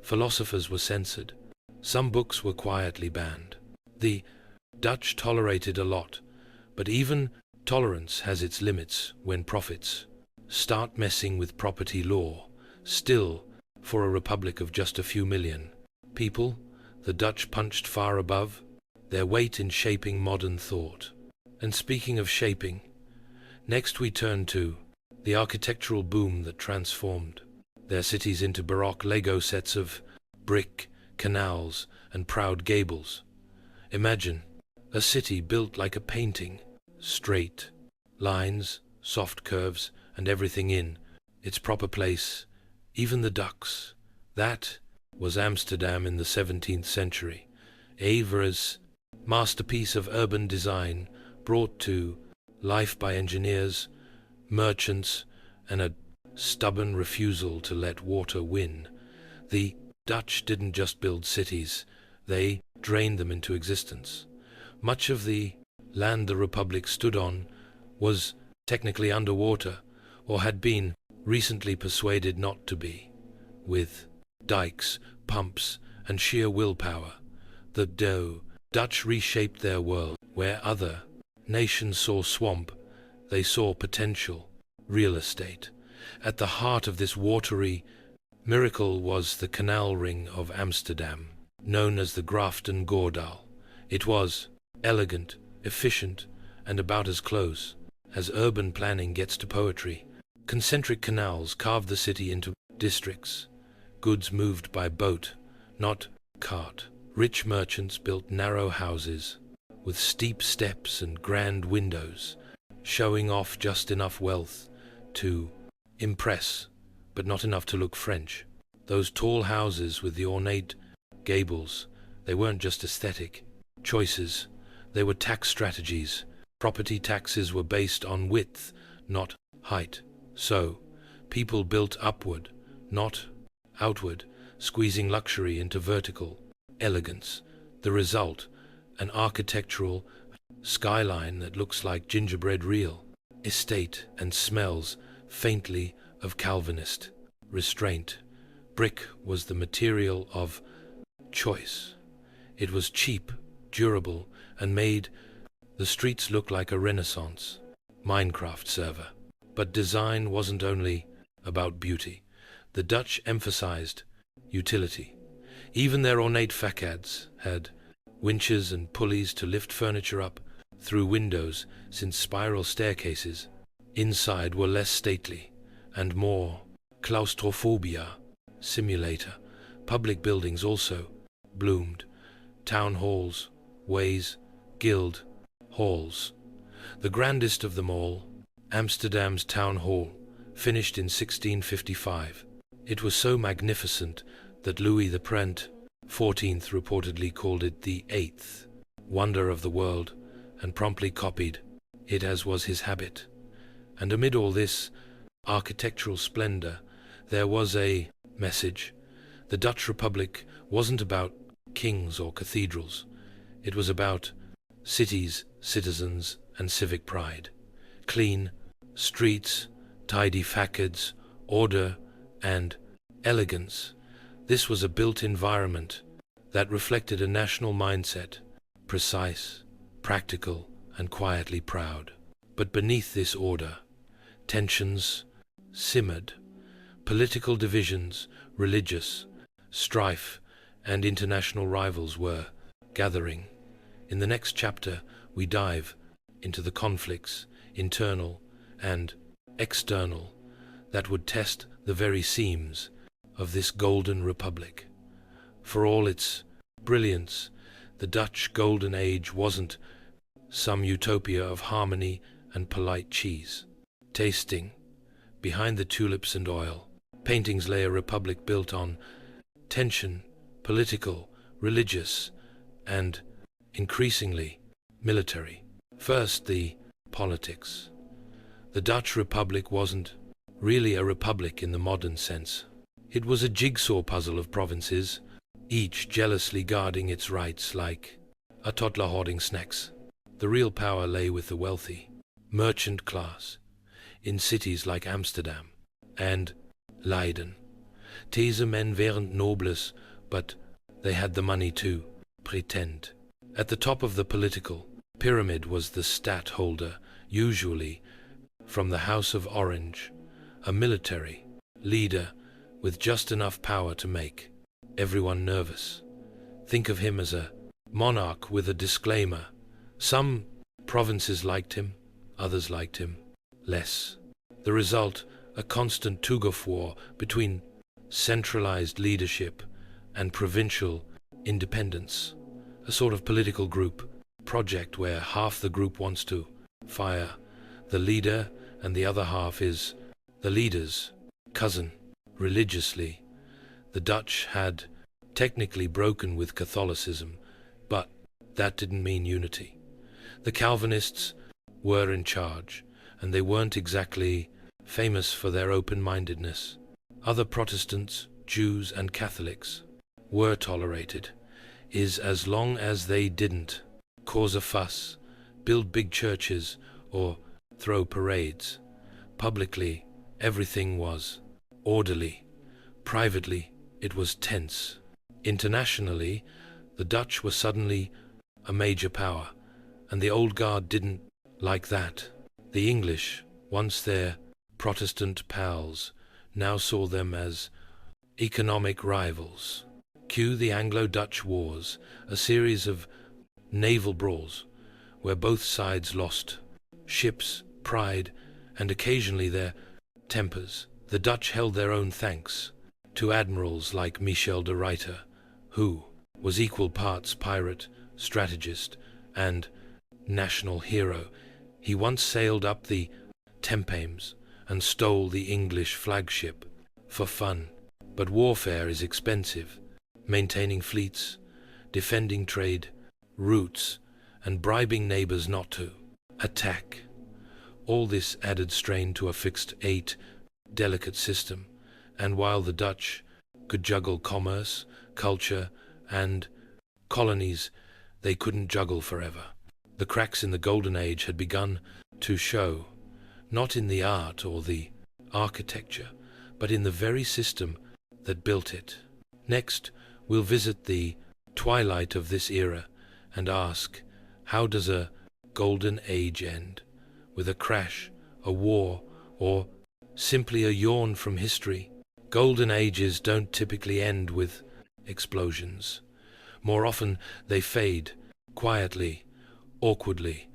Philosophers were censored. Some books were quietly banned. The Dutch tolerated a lot, but even tolerance has its limits when profits start messing with property law. Still, for a republic of just a few million people, the Dutch punched far above their weight in shaping modern thought. And speaking of shaping, next we turn to the architectural boom that transformed their cities into Baroque Lego sets of brick, canals, and proud gables. Imagine a city built like a painting, straight lines, soft curves, and everything in its proper place, even the ducks. That was Amsterdam in the 17th century. Evera's masterpiece of urban design brought to life by engineers, merchants, and a stubborn refusal to let water win. The Dutch didn't just build cities, they drained them into existence. Much of the land the Republic stood on was technically underwater, or had been recently persuaded not to be. With dikes, pumps, and sheer willpower, the Dutch reshaped their world. Where other nations saw swamp, they saw potential, real estate. At the heart of this watery miracle was the canal ring of Amsterdam, known as the Grafton Gordel. It was elegant, efficient, and about as close as urban planning gets to poetry. Concentric canals carved the city into districts. Goods moved by boat, not cart. Rich merchants built narrow houses with steep steps and grand windows, showing off just enough wealth to impress, but not enough to look French. Those tall houses with the ornate gables, they weren't just aesthetic choices, they were tax strategies. Property taxes were based on width, not height. So, people built upward, not outward, squeezing luxury into vertical elegance. The result, an architectural skyline that looks like gingerbread real estate and smells faintly of Calvinist restraint. Brick was the material of choice. It was cheap, durable, and made the streets look like a Renaissance Minecraft server. But design wasn't only about beauty. The Dutch emphasized utility. Even their ornate facades had winches and pulleys to lift furniture up through windows, since spiral staircases inside were less stately and more claustrophobia simulator. Public buildings also bloomed. Town halls, ways, guild halls. The grandest of them all, Amsterdam's town hall, finished in 1655. It was so magnificent that Louis the Prince XIV reportedly called it the eighth wonder of the world, and promptly copied it as was his habit. And amid all this architectural splendor, there was a message. The Dutch Republic wasn't about kings or cathedrals. It was about cities, citizens, and civic pride. Clean streets, tidy facades, order, and elegance. This was a built environment that reflected a national mindset, precise, practical, and quietly proud. But beneath this order, tensions simmered. Political divisions, religious strife, and international rivals were gathering. In the next chapter, we dive into the conflicts, internal and external, that would test the very seams of this golden republic. For all its brilliance, the Dutch Golden Age wasn't some utopia of harmony and polite cheese tasting. Behind the tulips and oil paintings lay a republic built on tension, political, religious, and increasingly military. First, the politics. The Dutch Republic wasn't really a republic in the modern sense. It was a jigsaw puzzle of provinces, each jealously guarding its rights like a toddler hoarding snacks. The real power lay with the wealthy, merchant class, in cities like Amsterdam and Leiden. Deze men weren't nobles, but they had the money to pretend. At the top of the political pyramid was the stadtholder, usually from the House of Orange, a military leader with just enough power to make everyone nervous. Think of him as a monarch with a disclaimer. Some provinces liked him, others liked him less. The result, a constant tug-of-war between centralized leadership and provincial independence, a sort of political group project where half the group wants to fire the leader and the other half is the leader's cousin. Religiously, the Dutch had technically broken with Catholicism, but that didn't mean unity. The Calvinists were in charge, and they weren't exactly famous for their open-mindedness. Other Protestants, Jews, and Catholics were tolerated, as long as they didn't cause a fuss, build big churches, or throw parades. Publicly, everything was orderly. Privately, it was tense. Internationally, the Dutch were suddenly a major power, and the old guard didn't like that. The English, once their Protestant pals, now saw them as economic rivals. Cue the Anglo-Dutch Wars, a series of naval brawls where both sides lost ships, pride, and occasionally their tempers. The Dutch held their own thanks to admirals like Michel de Ruyter, who was equal parts pirate, strategist, and national hero. He once sailed up the Thames and stole the English flagship for fun. But warfare is expensive. Maintaining fleets, defending trade routes, and bribing neighbors not to attack. All this added strain to a fixed delicate system, and while the Dutch could juggle commerce, culture, and colonies, they couldn't juggle forever. The cracks in the Golden Age had begun to show, not in the art or the architecture, but in the very system that built it. Next, we'll visit the twilight of this era and ask, how does a Golden Age end? With a crash, a war, or simply a yawn from history. Golden ages don't typically end with explosions. More often they fade, quietly, awkwardly,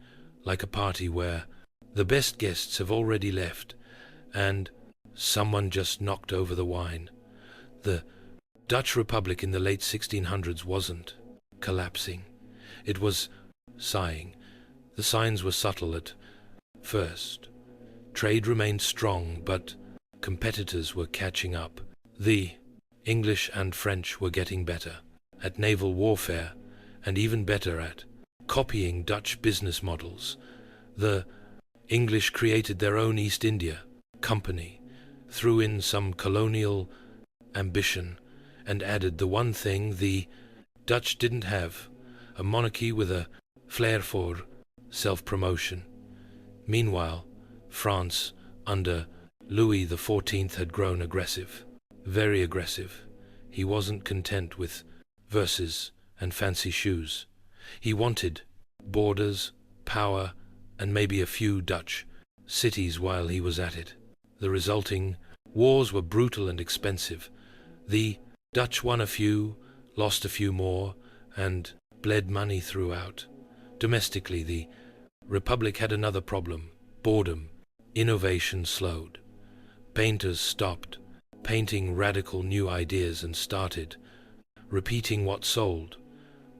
like a party where the best guests have already left and someone just knocked over the wine. The Dutch Republic in the late 1600s wasn't collapsing. It was sighing. The signs were subtle at first. Trade remained strong, but competitors were catching up. The English and French were getting better at naval warfare and even better at copying Dutch business models. The English created their own East India Company, threw in some colonial ambition, and added the one thing the Dutch didn't have, a monarchy with a flair for self-promotion. Meanwhile, France, under Louis XIV, had grown aggressive, very aggressive. He wasn't content with verses and fancy shoes. He wanted borders, power, and maybe a few Dutch cities while he was at it. The resulting wars were brutal and expensive. The Dutch won a few, lost a few more, and bled money throughout. Domestically, the Republic had another problem: boredom. Innovation slowed. Painters stopped painting radical new ideas and started repeating what sold.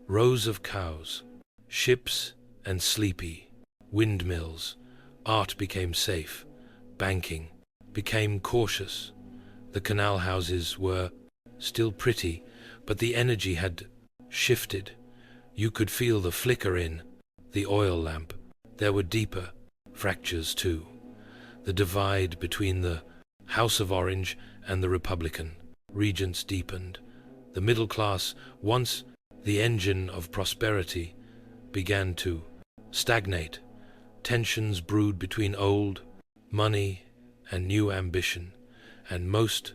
Rows of cows, ships and sleepy windmills. Art became safe. Banking became cautious. The canal houses were still pretty, but the energy had shifted. You could feel the flicker in the oil lamp. There were deeper fractures too. The divide between the House of Orange and the Republican regents deepened. The middle class, once the engine of prosperity, began to stagnate. Tensions brewed between old money and new ambition, and most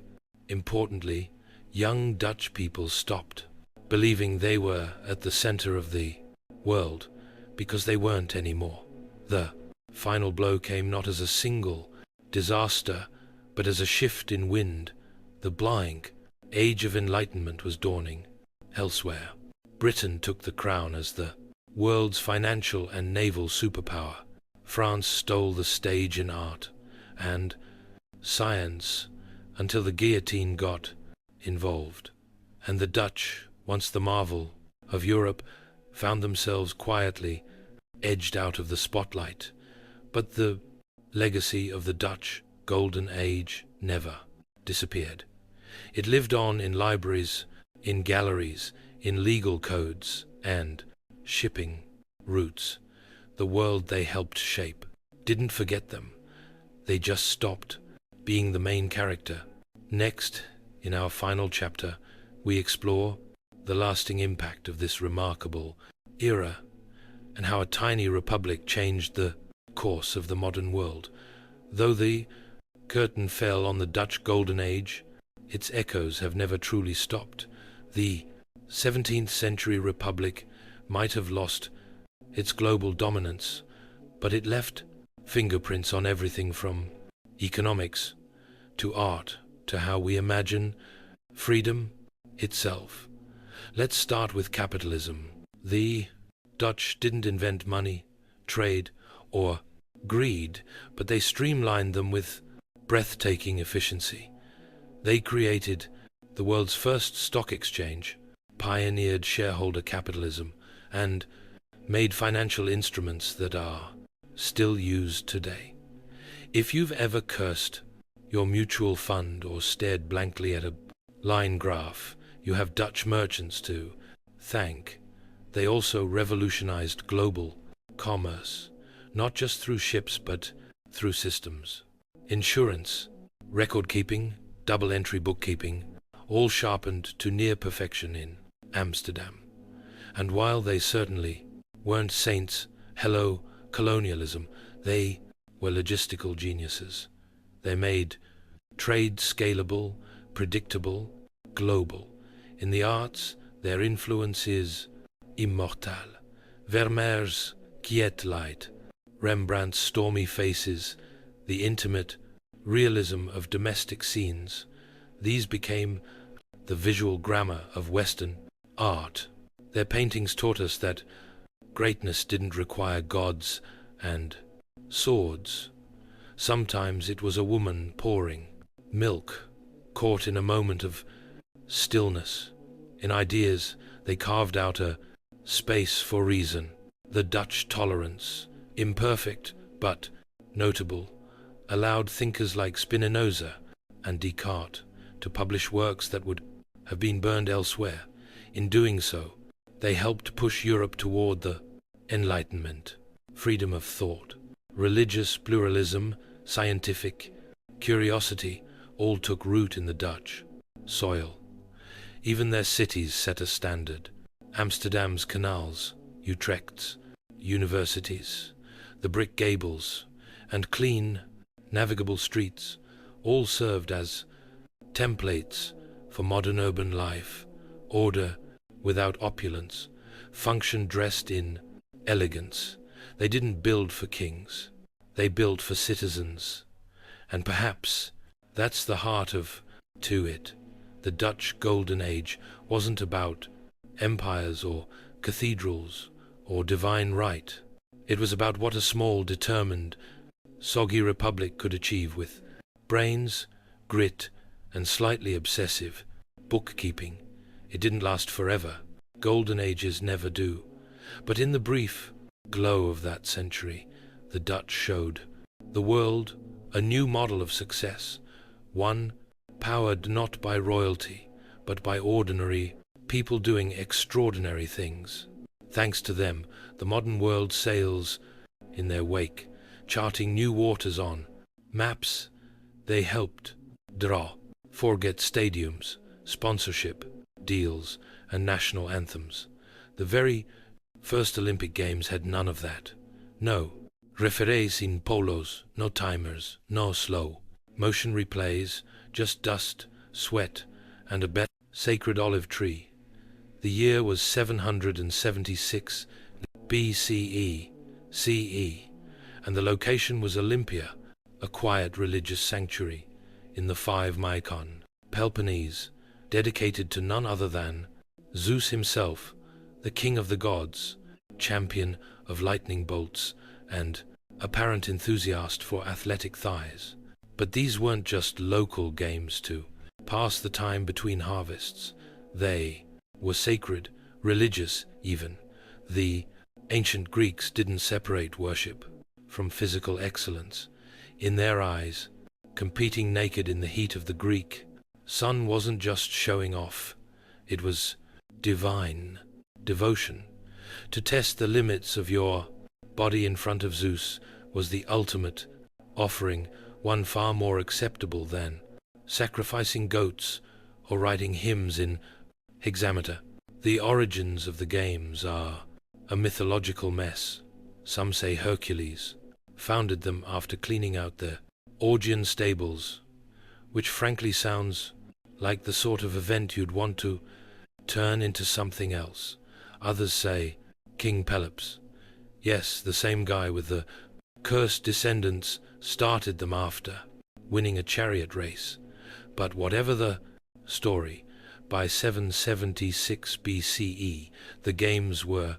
importantly, young Dutch people stopped believing they were at the center of the world, because they weren't anymore. The final blow came not as a single disaster, but as a shift in wind. The blank age of enlightenment was dawning elsewhere. Britain took the crown as the world's financial and naval superpower. France stole the stage in art and science until the guillotine got involved. And the Dutch, once the marvel of Europe, found themselves quietly edged out of the spotlight. But the legacy of the Dutch Golden Age never disappeared. It lived on in libraries, in galleries, in legal codes, and shipping routes. The world they helped shape didn't forget them. They just stopped being the main character. Next, in our final chapter, we explore the lasting impact of this remarkable era and how a tiny republic changed the course of the modern world. Though the curtain fell on the Dutch Golden Age, its echoes have never truly stopped. The 17th century republic might have lost its global dominance, but it left fingerprints on everything from economics to art to how we imagine freedom itself. Let's start with capitalism. The Dutch didn't invent money, trade, or greed, but they streamlined them with breathtaking efficiency. They created the world's first stock exchange, pioneered shareholder capitalism, and made financial instruments that are still used today. If you've ever cursed your mutual fund or stared blankly at a line graph, you have Dutch merchants to thank. They also revolutionized global commerce, not just through ships but through systems. Insurance, record-keeping, double-entry bookkeeping, all sharpened to near perfection in Amsterdam. And while they certainly weren't saints, hello, colonialism, they were logistical geniuses. They made trade scalable, predictable, global. In the arts, their influence is immortal. Vermeer's quiet light, Rembrandt's stormy faces, the intimate realism of domestic scenes. These became the visual grammar of Western art. Their paintings taught us that greatness didn't require gods and swords. Sometimes it was a woman pouring milk, caught in a moment of stillness. In ideas, they carved out a space for reason. The Dutch tolerance, imperfect but notable, allowed thinkers like Spinoza and Descartes to publish works that would have been burned elsewhere. In doing so, they helped push Europe toward the Enlightenment, freedom of thought, religious pluralism, scientific curiosity, all took root in the Dutch soil. Even their cities set a standard. Amsterdam's canals, Utrecht's universities, the brick gables, and clean, navigable streets all served as templates for modern urban life, order without opulence, function dressed in elegance. They didn't build for kings, they built for citizens. And perhaps that's the heart of it. The Dutch Golden Age wasn't about empires or cathedrals or divine right. It was about what a small, determined, soggy republic could achieve with brains, grit, and slightly obsessive bookkeeping. It didn't last forever. Golden ages never do. But in the brief glow of that century, the Dutch showed the world a new model of success, one powered not by royalty, but by ordinary people doing extraordinary things. Thanks to them, the modern world sails in their wake, charting new waters on maps. They helped draw, forget stadiums, sponsorship deals, and national anthems. The very first Olympic Games had none of that. No referees in polos, no timers, no slow motion replays, just dust, sweat, and a sacred olive tree. The year was 776 BCE, CE, and the location was Olympia, a quiet religious sanctuary in the 5 Mycon, Peloponnese, dedicated to none other than Zeus himself, the king of the gods, champion of lightning bolts, and apparent enthusiast for athletic thighs. But these weren't just local games to pass the time between harvests. They were sacred, religious even. The ancient Greeks didn't separate worship from physical excellence. In their eyes, competing naked in the heat of the Greek sun wasn't just showing off. It was divine devotion. To test the limits of your body in front of Zeus was the ultimate offering, one far more acceptable than sacrificing goats or writing hymns in hexameter. The origins of the games are a mythological mess. Some say Hercules founded them after cleaning out the Augean stables, which frankly sounds like the sort of event you'd want to turn into something else. Others say King Pelops. Yes, the same guy with the cursed descendants started them after winning a chariot race. But whatever the story, by 776 BCE, the games were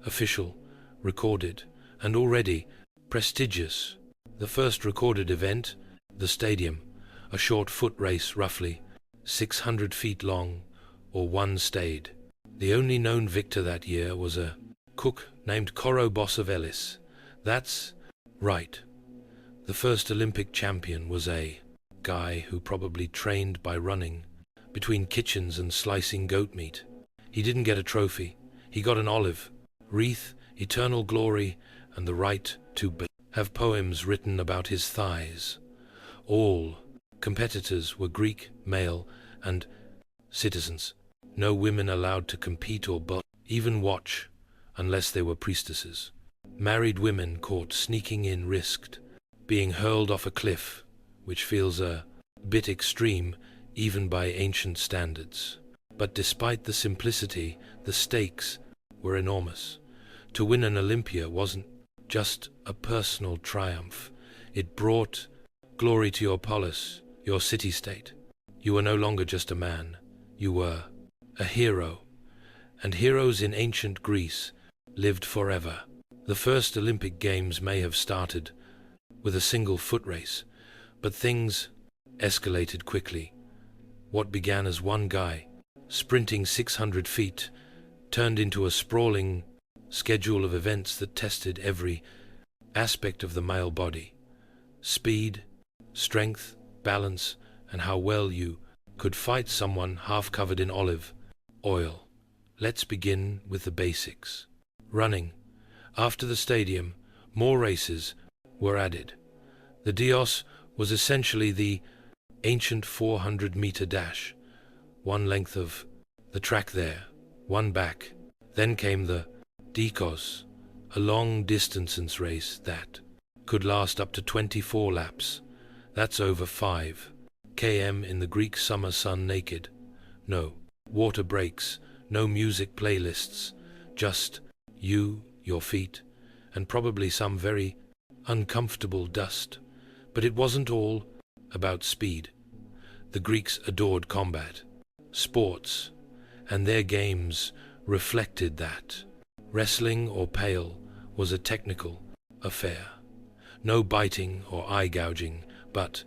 official, recorded, and already prestigious. The first recorded event, the stadium, a short foot race roughly 600 feet long, or one stayed. The only known victor that year was a cook named Coro Bossavelis. That's right. The first Olympic champion was a guy who probably trained by running between kitchens and slicing goat meat. He didn't get a trophy. He got an olive wreath, eternal glory, and the right to have poems written about his thighs. All competitors were Greek, male, and citizens. No women allowed to compete or even watch, unless they were priestesses. Married women caught sneaking in risked being hurled off a cliff, which feels a bit extreme even by ancient standards. But despite the simplicity, the stakes were enormous. To win an Olympia wasn't just a personal triumph. It brought Glory to your polis, your city-state. You were no longer just a man. You were a hero. And heroes in ancient Greece lived forever. The first Olympic Games may have started with a single foot race, but things escalated quickly. What began as one guy sprinting 600 feet turned into a sprawling schedule of events that tested every aspect of the male body. Speed, strength, balance, and how well you could fight someone half covered in olive oil. Let's begin with the basics. Running. After the stadium, more races were added. The Dios was essentially the ancient 400-meter dash, one length of the track there, one back. Then came the Dikos, a long-distance race that could last up to 24 laps. That's over 5 km in the Greek summer sun naked. No water breaks, no music playlists, just you, your feet, and probably some very uncomfortable dust. But it wasn't all about speed. The Greeks adored combat, sports, and their games reflected that. Wrestling or pale was a technical affair. No biting or eye gouging, but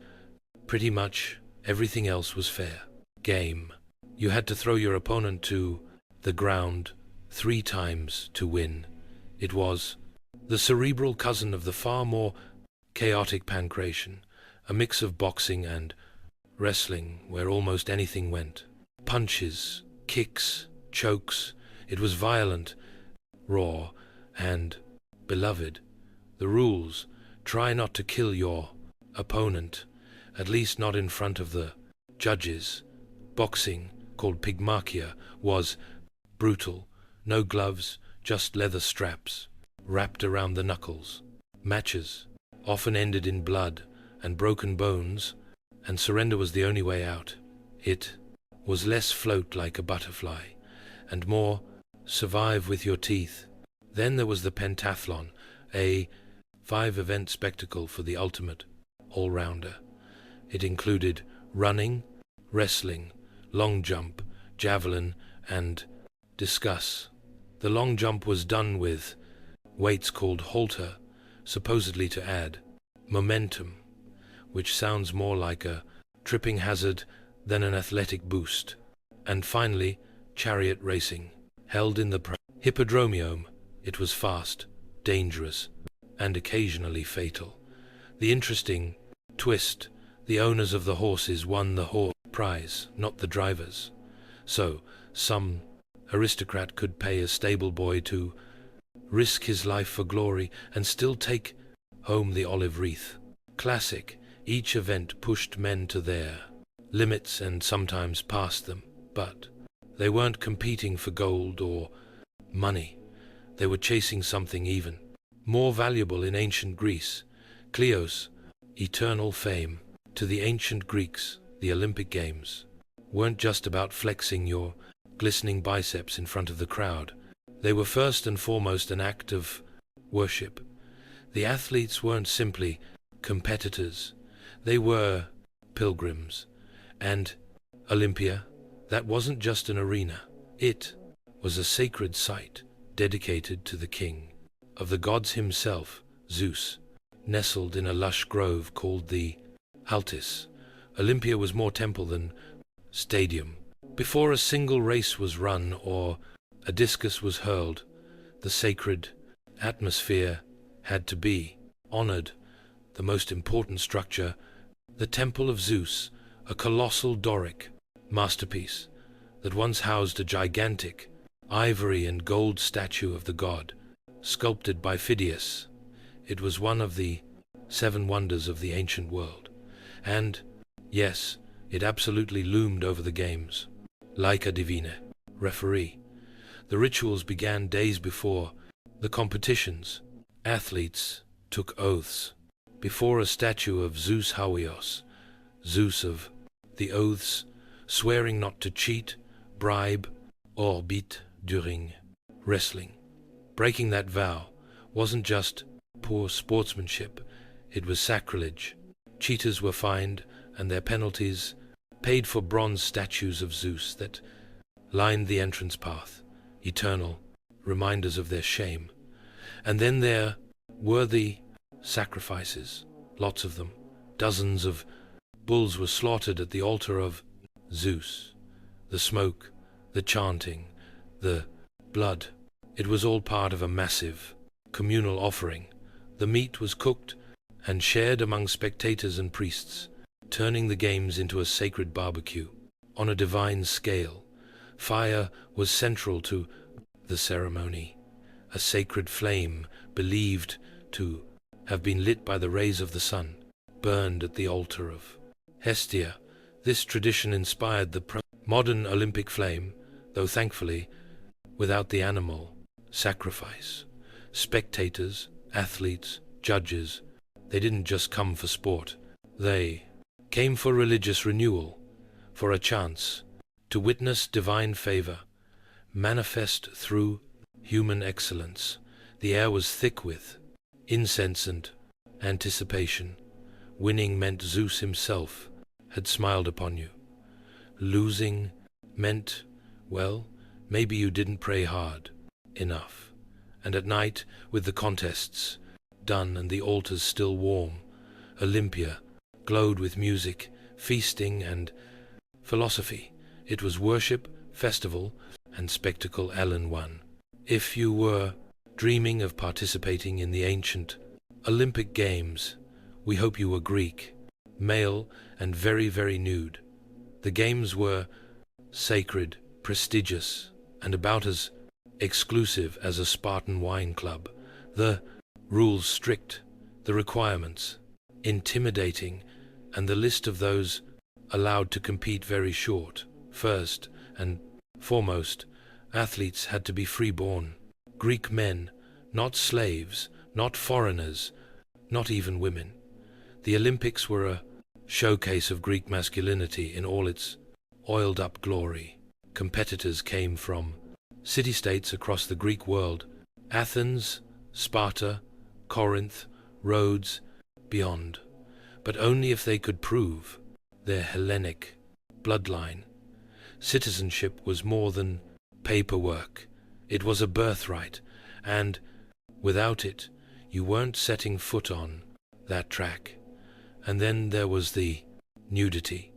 pretty much everything else was fair game. You had to throw your opponent to the ground 3 times to win. It was the cerebral cousin of the far more chaotic pancration, a mix of boxing and wrestling where almost anything went. Punches, kicks, chokes. It was violent, raw, and beloved. The rules: try not to kill your opponent, at least not in front of the judges. Boxing, called pygmachia, was brutal. No gloves, just leather straps wrapped around the knuckles. Matches often ended in blood and broken bones, and surrender was the only way out. It was less float like a butterfly, and more survive with your teeth. Then there was the pentathlon, a 5-event spectacle for the ultimate all-rounder. It included running, wrestling, long jump, javelin, and discus. The long jump was done with weights called halter, supposedly to add momentum, which sounds more like a tripping hazard than an athletic boost. And finally, chariot racing, held in the hippodromium. It was fast, dangerous, and occasionally fatal. The interesting twist: the owners of the horses won the horse prize, not the drivers. So, some aristocrat could pay a stable boy to risk his life for glory and still take home the olive wreath. Classic. Each event pushed men to their limits and sometimes past them, but they weren't competing for gold or money. They were chasing something even more valuable in ancient Greece: Kleos, eternal fame. To the ancient Greeks, the Olympic Games weren't just about flexing your glistening biceps in front of the crowd. They were first and foremost an act of worship. The athletes weren't simply competitors. They were pilgrims. And Olympia, that wasn't just an arena. It was a sacred site dedicated to the king of the gods himself, Zeus, nestled in a lush grove called the Altis. Olympia was more temple than stadium. Before a single race was run or a discus was hurled, the sacred atmosphere had to be honored. The most important structure, the Temple of Zeus, a colossal Doric masterpiece that once housed a gigantic ivory and gold statue of the god, sculpted by Phidias. It was one of the 7 wonders of the ancient world. And, yes, it absolutely loomed over the games, like a divine referee. The rituals began days before the competitions. Athletes took oaths before a statue of Zeus Hauios, Zeus of the oaths, swearing not to cheat, bribe, or beat during wrestling. Breaking that vow wasn't just poor sportsmanship, it was sacrilege. Cheaters were fined, and their penalties paid for bronze statues of Zeus that lined the entrance path, eternal reminders of their shame. And then there were the sacrifices, lots of them. Dozens of bulls were slaughtered at the altar of Zeus. The smoke, the chanting, the blood, it was all part of a massive communal offering. The meat was cooked and shared among spectators and priests, turning the games into a sacred barbecue. On a divine scale, fire was central to the ceremony, a sacred flame believed to have been lit by the rays of the sun, burned at the altar of Hestia. This tradition inspired the modern Olympic flame, though thankfully without the animal sacrifice. Spectators, athletes, judges, they didn't just come for sport. They came for religious renewal, for a chance to witness divine favor manifest through human excellence. The air was thick with incense and anticipation. Winning meant Zeus himself had smiled upon you. Losing meant, well, maybe you didn't pray hard enough. And at night, with the contests done and the altars still warm, Olympia glowed with music, feasting, and philosophy. It was worship, festival, and spectacle all in one. If you were dreaming of participating in the ancient Olympic Games, we hope you were Greek, male, and very, very nude. The games were sacred, prestigious, and about as exclusive as a Spartan wine club. The rules strict, the requirements intimidating, and the list of those allowed to compete very short. First and foremost, athletes had to be free-born. Greek men, not slaves, not foreigners, not even women. The Olympics were a showcase of Greek masculinity in all its oiled-up glory. Competitors came from city-states across the Greek world: Athens, Sparta, Corinth, Rhodes, beyond. But only if they could prove their Hellenic bloodline. Citizenship was more than paperwork. It was a birthright, and without it, you weren't setting foot on that track. And then there was the nudity.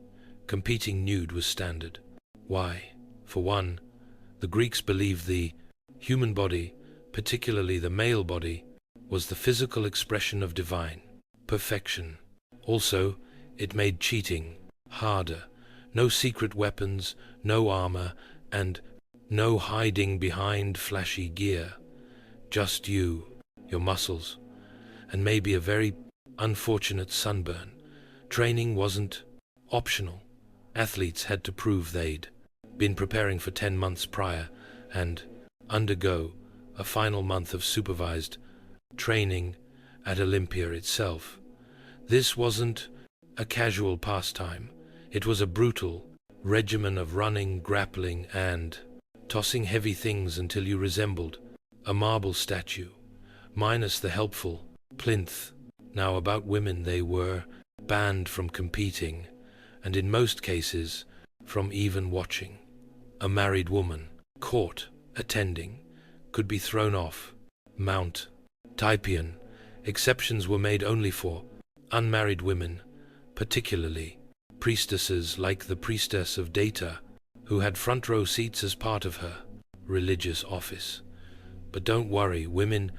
Competing nude was standard. Why? For one, the Greeks believed the human body, particularly the male body, was the physical expression of divine perfection. Also, it made cheating harder. No secret weapons, no armor, and no hiding behind flashy gear. Just you, your muscles, and maybe a very unfortunate sunburn. Training wasn't optional. Athletes had to prove they'd been preparing for 10 months prior and undergo a final month of supervised training at Olympia itself. This wasn't a casual pastime. It was a brutal regimen of running, grappling, and tossing heavy things until you resembled a marble statue, minus the helpful plinth. Now, about women, they were banned from competing, and in most cases, from even watching. A married woman, caught attending, could be thrown off Mount Typian. Exceptions were made only for unmarried women, particularly priestesses like the priestess of Data, who had front row seats as part of her religious office. But don't worry, women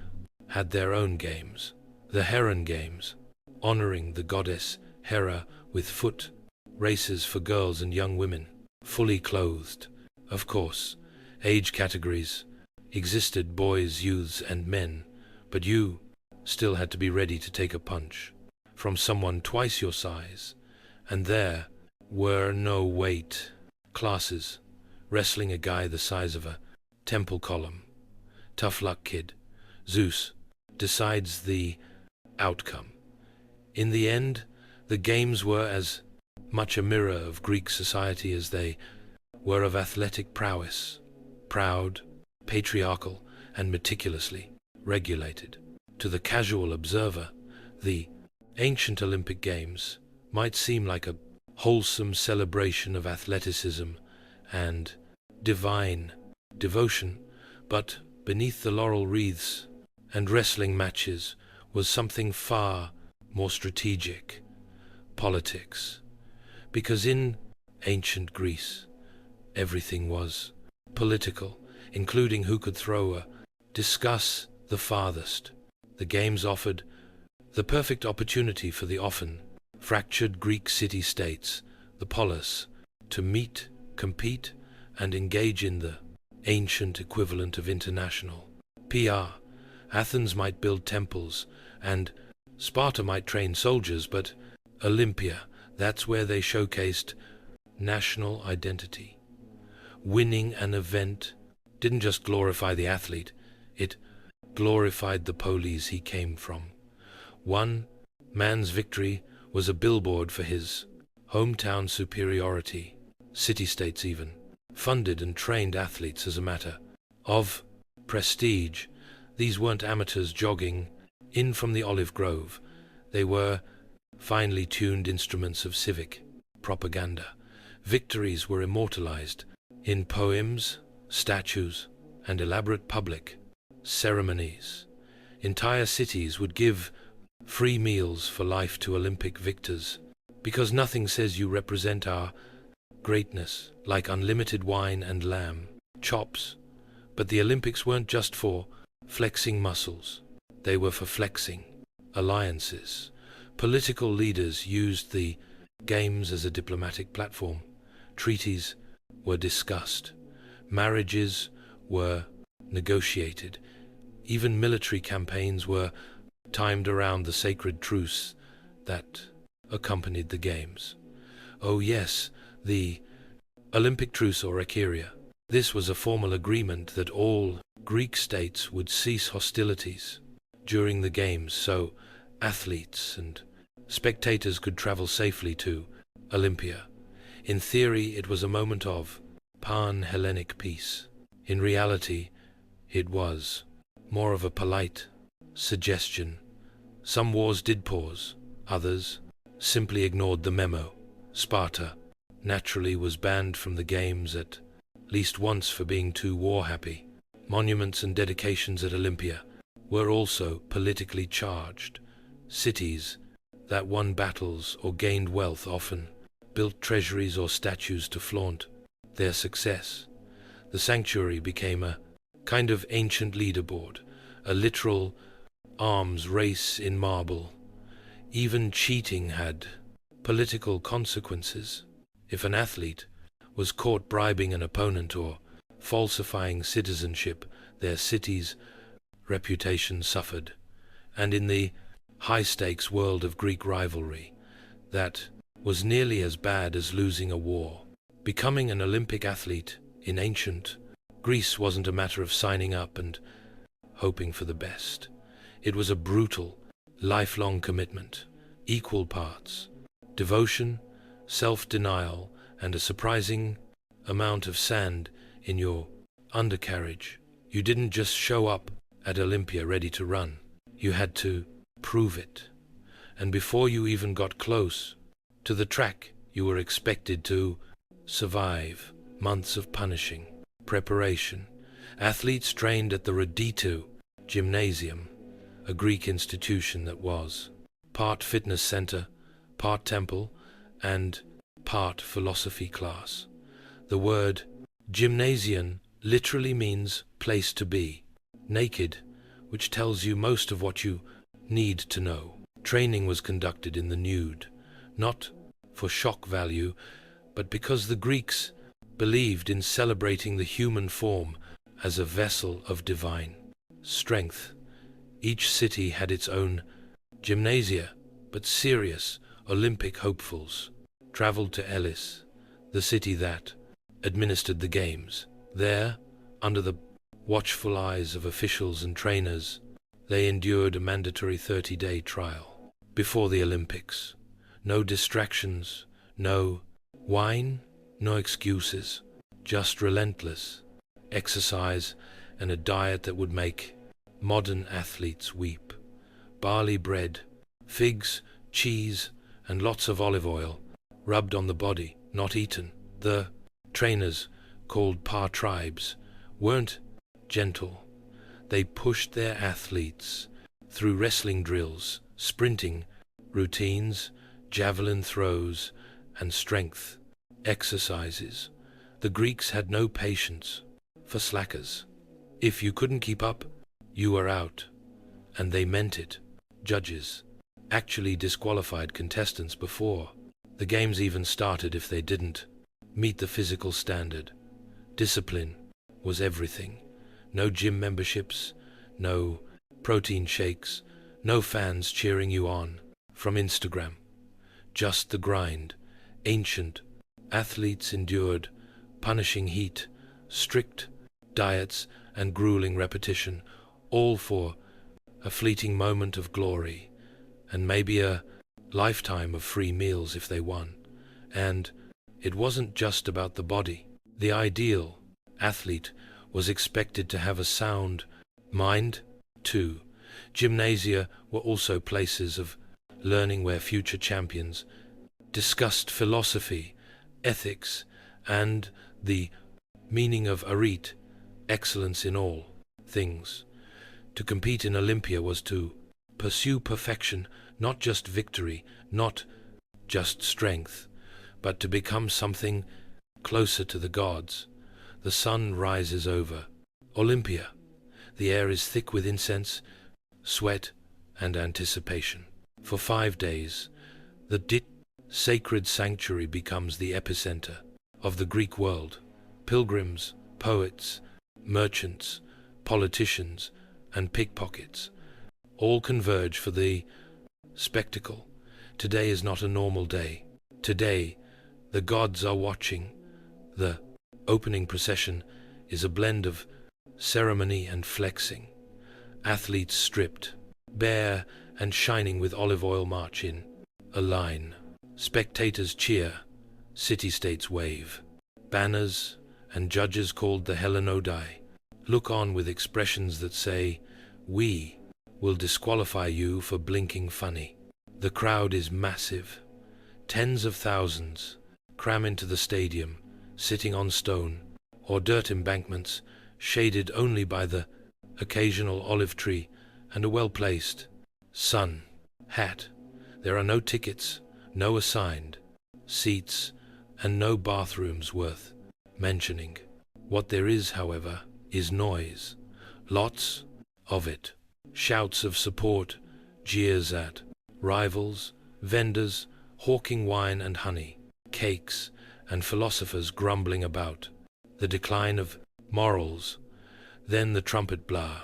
had their own games. The Heron Games, honoring the goddess Hera with foot races for girls and young women, fully clothed. Of course, age categories existed: boys, youths, and men, but you still had to be ready to take a punch from someone twice your size. And there were no weight classes. Wrestling a guy the size of a temple column. Tough luck, kid. Zeus decides the outcome. In the end, the games were as much a mirror of Greek society as they were of athletic prowess. Proud, patriarchal, and meticulously regulated. To the casual observer, the Ancient Olympic Games might seem like a wholesome celebration of athleticism and divine devotion, but beneath the laurel wreaths and wrestling matches was something far more strategic: politics. Because in ancient Greece, everything was political, including who could throw a discus the farthest. The games offered the perfect opportunity for the often fractured Greek city-states, the polis, to meet, compete, and engage in the ancient equivalent of international PR. Athens might build temples, and Sparta might train soldiers, but Olympia, that's where they showcased national identity. Winning an event didn't just glorify the athlete, it glorified the polis he came from. One man's victory was a billboard for his hometown superiority. City-states even funded and trained athletes as a matter of prestige. These weren't amateurs jogging in from the olive grove. They were finely tuned instruments of civic propaganda. Victories were immortalized in poems, statues, and elaborate public ceremonies. Entire cities would give free meals for life to Olympic victors, because nothing says you represent our greatness like unlimited wine and lamb chops. But the Olympics weren't just for flexing muscles. They were for flexing alliances. Political leaders used the games as a diplomatic platform. Treaties were discussed. Marriages were negotiated. Even military campaigns were timed around the sacred truce that accompanied the games. Oh yes, the Olympic truce or Ekeria. This was a formal agreement that all Greek states would cease hostilities during the games, so athletes and spectators could travel safely to Olympia. In theory, it was a moment of pan-Hellenic peace. In reality, it was more of a polite suggestion. Some wars did pause, others simply ignored the memo. Sparta, naturally, was banned from the games at least once for being too war-happy. Monuments and dedications at Olympia were also politically charged. Cities that won battles or gained wealth often built treasuries or statues to flaunt their success. The sanctuary became a kind of ancient leaderboard, a literal arms race in marble. Even cheating had political consequences. If an athlete was caught bribing an opponent or falsifying citizenship, their city's reputation suffered. And in the high-stakes world of Greek rivalry, that was nearly as bad as losing a war. Becoming an Olympic athlete in ancient Greece wasn't a matter of signing up and hoping for the best. It was a brutal, lifelong commitment, equal parts devotion, self-denial, and a surprising amount of sand in your undercarriage. You didn't just show up at Olympia ready to run. You had to prove it. And before you even got close to the track, you were expected to survive months of punishing preparation. Athletes trained at the Roditou Gymnasium, a Greek institution that was part fitness center, part temple, and part philosophy class. The word gymnasium literally means place to be, naked, which tells you most of what you need to know. Training was conducted in the nude, not for shock value, but because the Greeks believed in celebrating the human form as a vessel of divine strength. Each city had its own gymnasia, but serious Olympic hopefuls traveled to Elis, the city that administered the games. There, under the watchful eyes of officials and trainers, they endured a mandatory 30-day trial. Before the Olympics, no distractions, no wine, no excuses, just relentless exercise and a diet that would make modern athletes weep. Barley bread, figs cheese, and lots of olive oil, rubbed on the body, not eaten. The trainers, called tribes, weren't gentle. They pushed their athletes through wrestling drills, sprinting routines, javelin throws, and strength exercises. The Greeks had no patience for slackers. If you couldn't keep up, you were out. And they meant it. Judges actually disqualified contestants before the games even started if they didn't meet the physical standard. Discipline was everything. No gym memberships, no protein shakes, no fans cheering you on from Instagram. Just the grind. Ancient athletes endured punishing heat, strict diets, and grueling repetition, all for a fleeting moment of glory, and maybe a lifetime of free meals if they won. And it wasn't just about the body. The ideal athlete was expected to have a sound mind, too. Gymnasia were also places of learning where future champions discussed philosophy, ethics, and the meaning of arete, excellence in all things. To compete in Olympia was to pursue perfection, not just victory, not just strength, but to become something closer to the gods. The sun rises over Olympia. The air is thick with incense, sweat, and anticipation. For 5 days, the sacred sanctuary becomes the epicenter of the Greek world. Pilgrims, poets, merchants, politicians, and pickpockets all converge for the spectacle. Today is not a normal day. Today, the gods are watching. The opening procession is a blend of ceremony and flexing. Athletes stripped, bare and shining with olive oil march in a line. Spectators cheer, city-states wave. Banners and judges called the Hellenodai look on with expressions that say, "We will disqualify you for blinking funny." The crowd is massive. Tens of thousands cram into the stadium, sitting on stone or dirt embankments, shaded only by the occasional olive tree and a well-placed sun hat. There are no tickets, no assigned seats, and no bathrooms worth mentioning. What there is, however, is noise. Lots of it. Shouts of support, jeers at rivals, vendors hawking wine and honey, cakes, and philosophers grumbling about the decline of morals. Then the trumpet blare.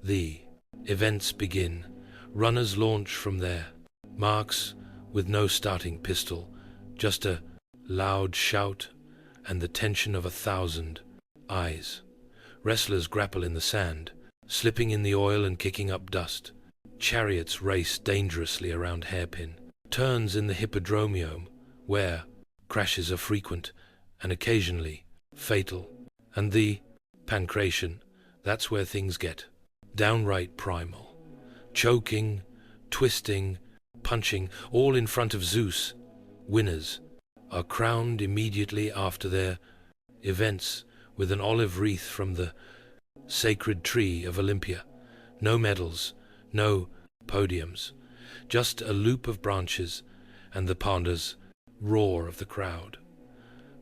The events begin. Runners launch from their marks with no starting pistol, just a loud shout and the tension of 1,000 eyes. Wrestlers grapple in the sand, slipping in the oil and kicking up dust. Chariots race dangerously around hairpin turns in the hippodromium, where crashes are frequent and occasionally fatal. And the pancration, that's where things get downright primal. Choking, twisting, punching, all in front of Zeus. Winners are crowned immediately after their events with an olive wreath from the sacred tree of Olympia. No medals, no podiums, just a loop of branches and the pandas' roar of the crowd.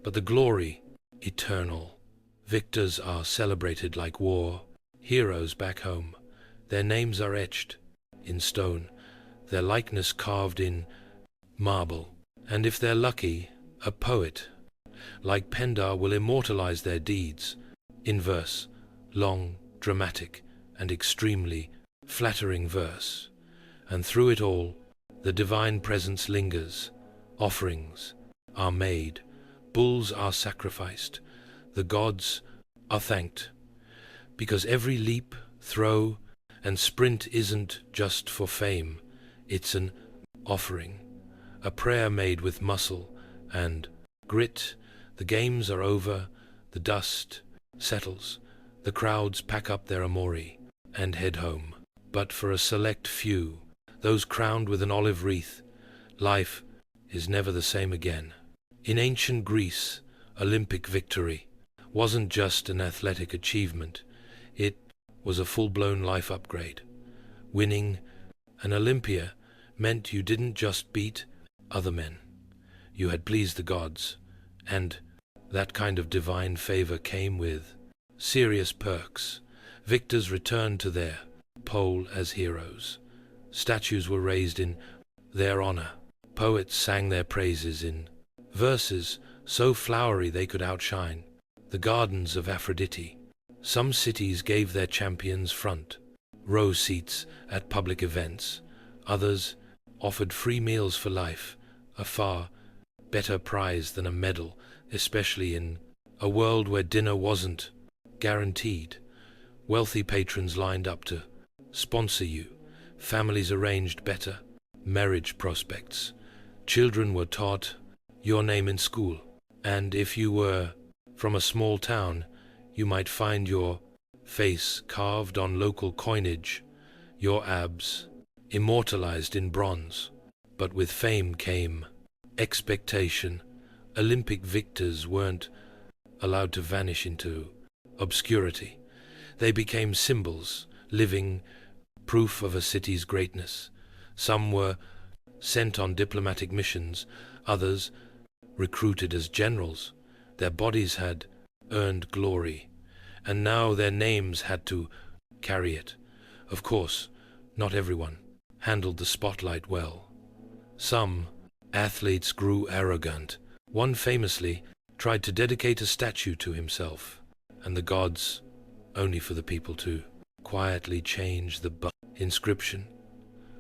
But the glory, eternal. Victors are celebrated like war heroes back home. Their names are etched in stone, their likeness carved in marble. And if they're lucky, a poet like Pindar will immortalize their deeds in verse, long, dramatic, and extremely flattering verse. And through it all, the divine presence lingers. Offerings are made, bulls are sacrificed, the gods are thanked. Because every leap, throw, and sprint isn't just for fame, it's an offering, a prayer made with muscle and grit. The games are over, the dust settles, the crowds pack up their amori and head home. But for a select few, those crowned with an olive wreath, Life is never the same again. In ancient Greece, Olympic victory wasn't just an athletic achievement, it was a full-blown life upgrade. Winning an Olympia meant you didn't just beat other men, you had pleased the gods, and that kind of divine favor came with serious perks. Victors returned to their pole as heroes. Statues were raised in their honor. Poets sang their praises in verses so flowery they could outshine the gardens of Aphrodite. Some cities gave their champions front row seats at public events. Others offered free meals for life, a far better prize than a medal, especially in a world where dinner wasn't guaranteed. Wealthy patrons lined up to sponsor you. Families arranged better marriage prospects. Children were taught your name in school. And if you were from a small town, you might find your face carved on local coinage, your abs immortalized in bronze. But with fame came expectation. Olympic victors weren't allowed to vanish into obscurity. They became symbols, living proof of a city's greatness. Some were sent on diplomatic missions, others recruited as generals. Their bodies had earned glory, and now their names had to carry it. Of course, not everyone handled the spotlight well. Some athletes grew arrogant. One famously tried to dedicate a statue to himself, and the gods only for the people to quietly change the inscription.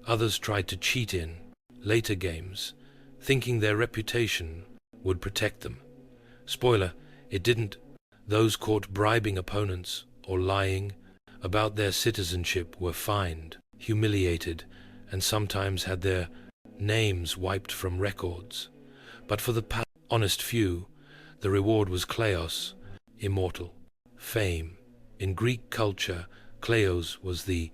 Others tried to cheat in later games, thinking their reputation would protect them. Spoiler, it didn't. Those caught bribing opponents or lying about their citizenship were fined, humiliated, and sometimes had their names wiped from records. But for the honest few, the reward was kleos, immortal fame. In Greek culture, kleos was the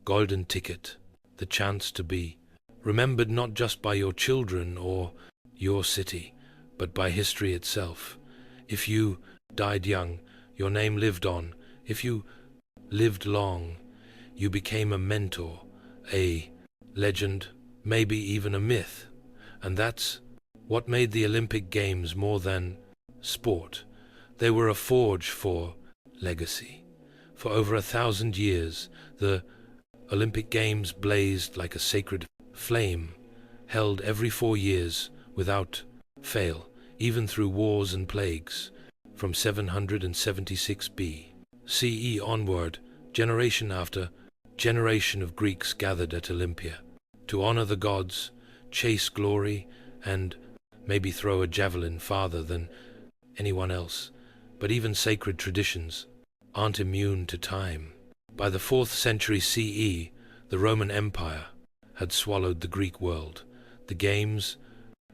golden ticket, the chance to be remembered not just by your children or your city, but by history itself. If you died young, your name lived on. If you lived long, you became a mentor, a legend, maybe even a myth. And that's what made the Olympic Games more than sport. They were a forge for legacy. For over 1,000 years, the Olympic Games blazed like a sacred flame, held every 4 years without fail, even through wars and plagues. From 776 BCE onward, generation after generation of Greeks gathered at Olympia to honor the gods, chase glory, and maybe throw a javelin farther than anyone else. But even sacred traditions aren't immune to time. By the 4th century CE, the Roman Empire had swallowed the Greek world. The games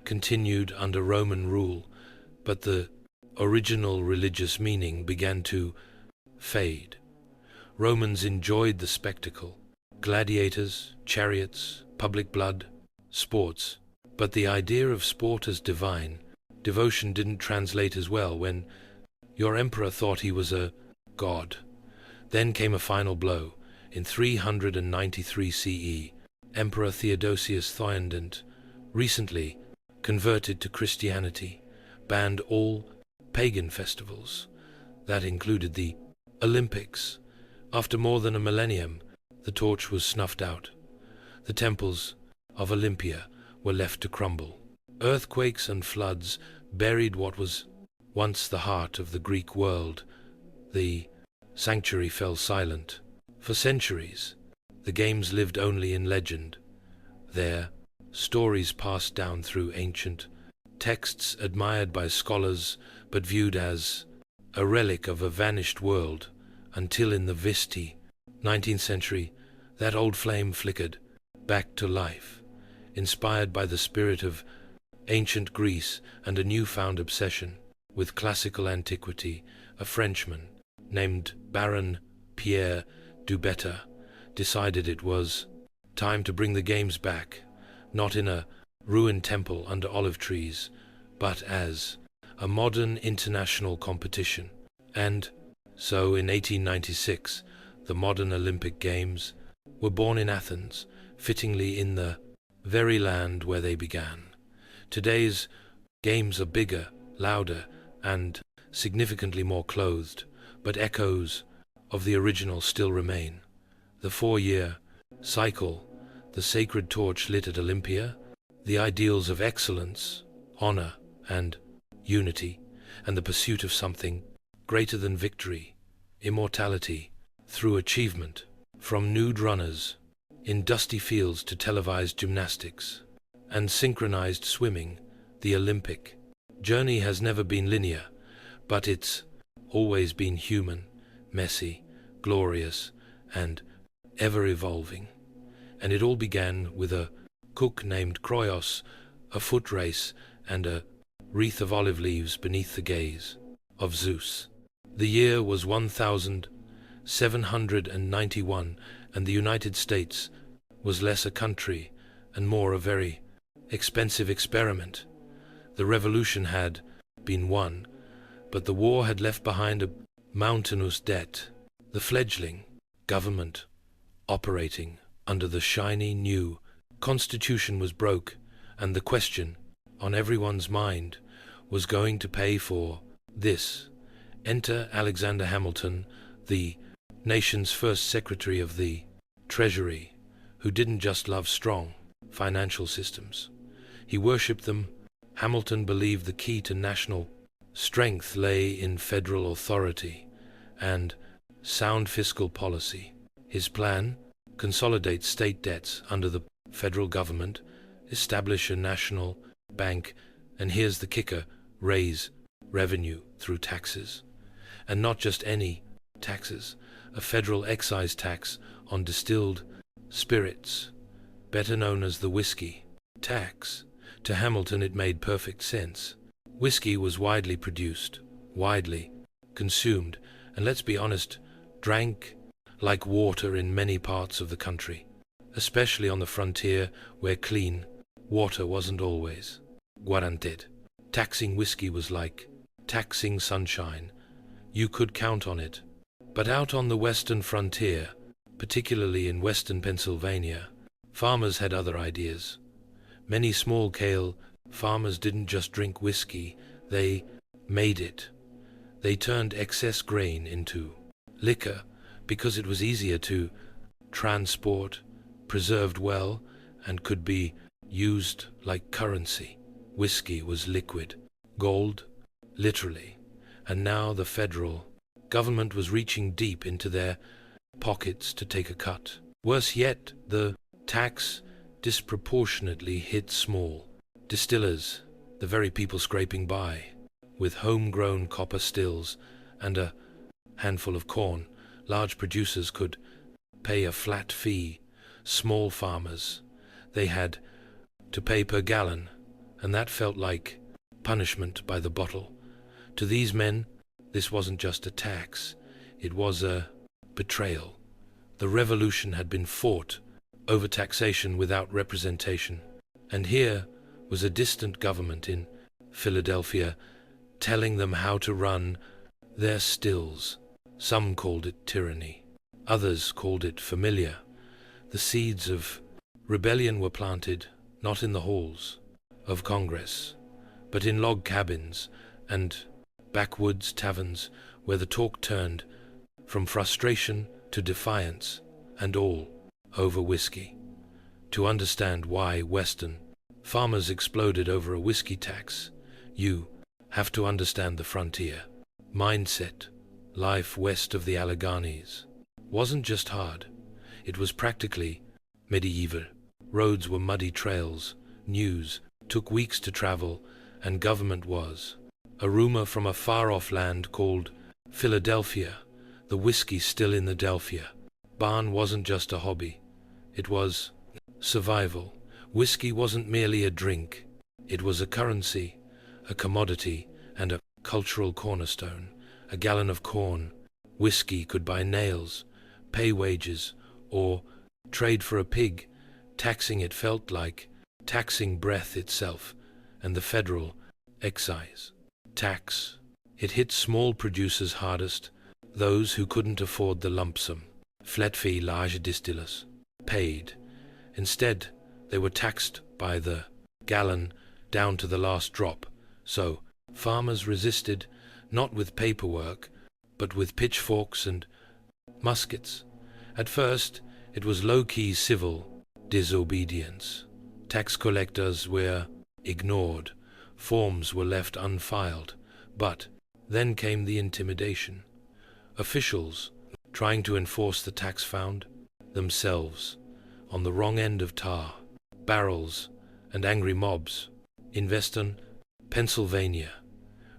continued under Roman rule, but the original religious meaning began to fade. Romans enjoyed the spectacle, gladiators, chariots, public blood, sports. But the idea of sport as divine, devotion didn't translate as well when your emperor thought he was a god. Then came a final blow. In 393 CE, Emperor Theodosius Theudent, recently converted to Christianity, banned all pagan festivals. That included the Olympics. After more than a millennium, the torch was snuffed out. The temples of Olympia were left to crumble. Earthquakes and floods buried what was once the heart of the Greek world. The sanctuary fell silent. For centuries, the games lived only in legend. Their stories passed down through ancient texts, admired by scholars, but viewed as a relic of a vanished world, until in the Visti 19th century, that old flame flickered back to life, inspired by the spirit of ancient Greece and a newfound obsession with classical antiquity. A Frenchman named Baron Pierre Dubetta decided it was time to bring the games back, not in a ruined temple under olive trees, but as a modern international competition. And so in 1896, the modern Olympic Games were born in Athens, fittingly in the very land where they began. Today's games are bigger, louder, and significantly more clothed, but echoes of the original still remain. The 4-year cycle, the sacred torch lit at Olympia, the ideals of excellence, honor, and unity, and the pursuit of something greater than victory, immortality, through achievement, from nude runners in dusty fields to televised gymnastics and synchronized swimming. The Olympic journey has never been linear, but it's always been human, messy, glorious, and ever-evolving. And it all began with a cook named Kroios, a foot race, and a wreath of olive leaves beneath the gaze of Zeus. The year was 1791, and the United States was less a country and more a very expensive experiment. The revolution had been won, but the war had left behind a mountainous debt. The fledgling government, operating under the shiny new Constitution, was broke, and the question on everyone's mind was going to pay for this. Enter Alexander Hamilton, the nation's first Secretary of the Treasury, who didn't just love strong financial systems. He worshipped them. Hamilton believed the key to national strength lay in federal authority and sound fiscal policy. His plan: consolidate state debts under the federal government, establish a national bank, and here's the kicker: raise revenue through taxes. And not just any taxes, a federal excise tax on distilled spirits, better known as the whiskey tax. To Hamilton it made perfect sense. Whiskey was widely produced, widely consumed, and let's be honest, drank like water in many parts of the country, especially on the frontier where clean water wasn't always guaranteed. Taxing whiskey was like taxing sunshine. You could count on it. But out on the western frontier, particularly in western Pennsylvania, farmers had other ideas. Many small-scale farmers didn't just drink whiskey, they made it. They turned excess grain into liquor because it was easier to transport, preserved well, and could be used like currency. Whiskey was liquid, gold, literally, and now the federal government was reaching deep into their pockets to take a cut. Worse yet, the tax disproportionately hit small distillers, the very people scraping by with homegrown copper stills and a handful of corn. Large producers could pay a flat fee. Small farmers, they had to pay per gallon, and that felt like punishment by the bottle. To these men, this wasn't just a tax, it was a betrayal. The revolution had been fought over taxation without representation, and here was a distant government in Philadelphia telling them how to run their stills. Some called it tyranny, others called it familiar. The seeds of rebellion were planted not in the halls of Congress, but in log cabins and backwoods taverns where the talk turned from frustration to defiance, and all over whiskey. To understand why Western farmers exploded over a whiskey tax, you have to understand the frontier mindset. Life west of the Alleghenies wasn't just hard, it was practically medieval. Roads were muddy trails, news took weeks to travel, and government was a rumor from a far-off land called Philadelphia. The whiskey still in the Delphia barn wasn't just a hobby, it was survival. Whiskey wasn't merely a drink, it was a currency, a commodity, and a cultural cornerstone. A gallon of corn, whiskey could buy nails, pay wages, or trade for a pig. Taxing it felt like taxing breath itself, and the federal excise tax. It hit small producers hardest, those who couldn't afford the lump sum, flat fee large distillers, paid. Instead, they were taxed by the gallon down to the last drop, so farmers resisted, not with paperwork, but with pitchforks and muskets. At first, it was low-key civil disobedience. Tax collectors were ignored, forms were left unfiled, but then came the intimidation. Officials, trying to enforce the tax, found themselves on the wrong end of tar, barrels, and angry mobs. In Western Pennsylvania,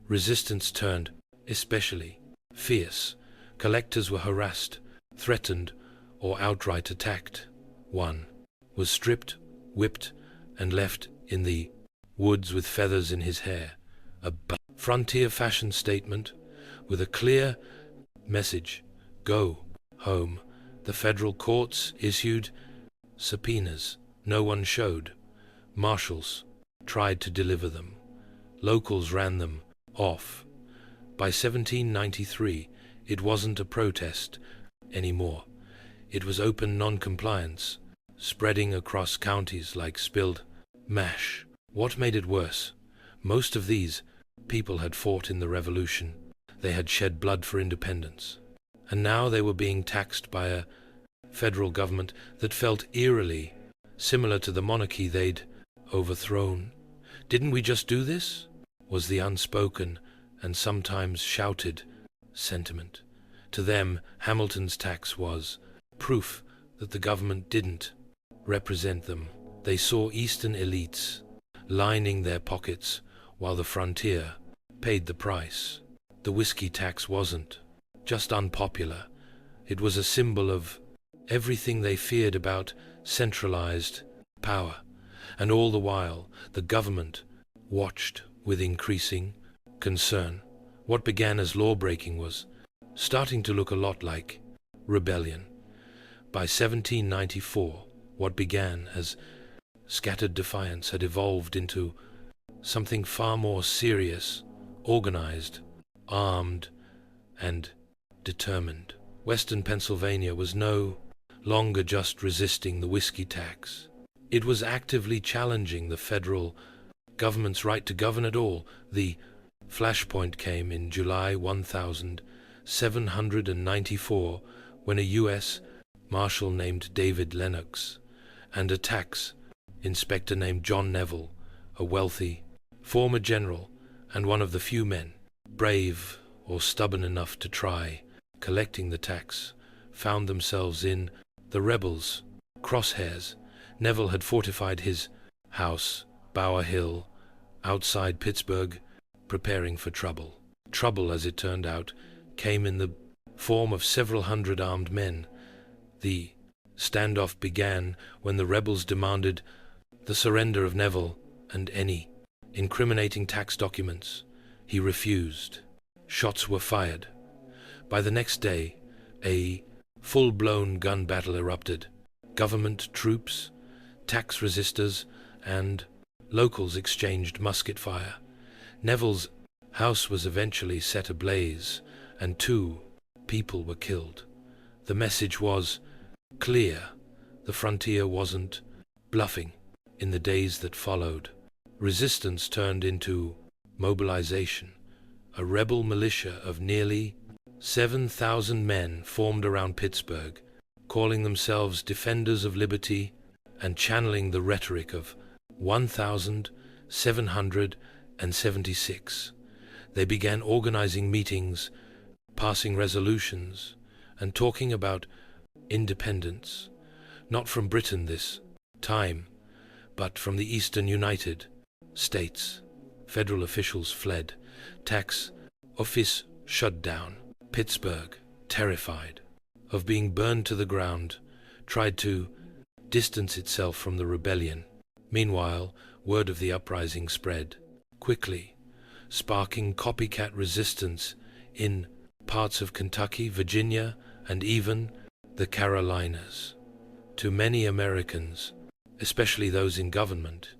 resistance turned especially fierce. Collectors were harassed, threatened, or outright attacked. One was stripped, whipped, and left in the woods with feathers in his hair. A frontier fashion statement with a clear message: go home. The federal courts issued subpoenas. No one showed. Marshals tried to deliver them. Locals ran them off. By 1793, it wasn't a protest anymore. It was open non-compliance, spreading across counties like spilled mash. What made it worse? Most of these people had fought in the Revolution. They had shed blood for independence. And now they were being taxed by a federal government that felt eerily similar to the monarchy they'd overthrown. Didn't we just do this? Was the unspoken and sometimes shouted sentiment. To them, Hamilton's tax was proof that the government didn't represent them. They saw Eastern elites lining their pockets while the frontier paid the price. The whiskey tax wasn't just unpopular. It was a symbol of everything they feared about centralized power. And all the while, the government watched with increasing concern. What began as law-breaking was starting to look a lot like rebellion. By 1794, what began as scattered defiance had evolved into something far more serious, organized, armed, and determined. Western Pennsylvania was no longer just resisting the whiskey tax. It was actively challenging the federal government's right to govern at all. The flashpoint came in July 1794 when a U.S. Marshal named David Lennox and a tax inspector named John Neville, a wealthy former general and one of the few men brave or stubborn enough to try collecting the tax, found themselves in the rebels' crosshairs. Neville had fortified his house, Bower Hill, outside Pittsburgh, preparing for trouble. Trouble, as it turned out, came in the form of several hundred armed men. The standoff began when the rebels demanded the surrender of Neville and any incriminating tax documents. He refused. Shots were fired. By the next day, a full-blown gun battle erupted. Government troops, tax resistors, and locals exchanged musket fire. Neville's house was eventually set ablaze, and 2 people were killed. The message was clear. The frontier wasn't bluffing. In the days that followed, resistance turned into mobilization. A rebel militia of nearly 7,000 men formed around Pittsburgh, calling themselves Defenders of Liberty and channeling the rhetoric of 1776. They began organizing meetings, passing resolutions, and talking about independence, not from Britain this time, but from the Eastern United States. Federal officials fled. Tax office shut down. Pittsburgh, terrified of being burned to the ground, tried to distance itself from the rebellion. Meanwhile, word of the uprising spread quickly, sparking copycat resistance in parts of Kentucky, Virginia, and even the Carolinas. To many Americans, especially those in government,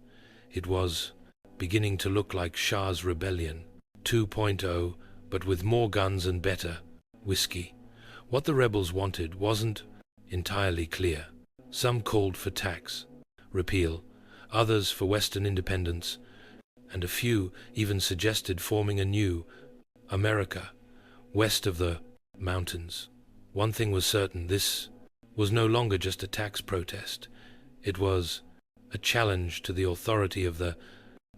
It was beginning to look like Shah's Rebellion 2.0, but with more guns and better whiskey. What the rebels wanted wasn't entirely clear. Some called for tax repeal, others for Western independence, and a few even suggested forming a new America west of the mountains. One thing was certain: this was no longer just a tax protest. It was a challenge to the authority of the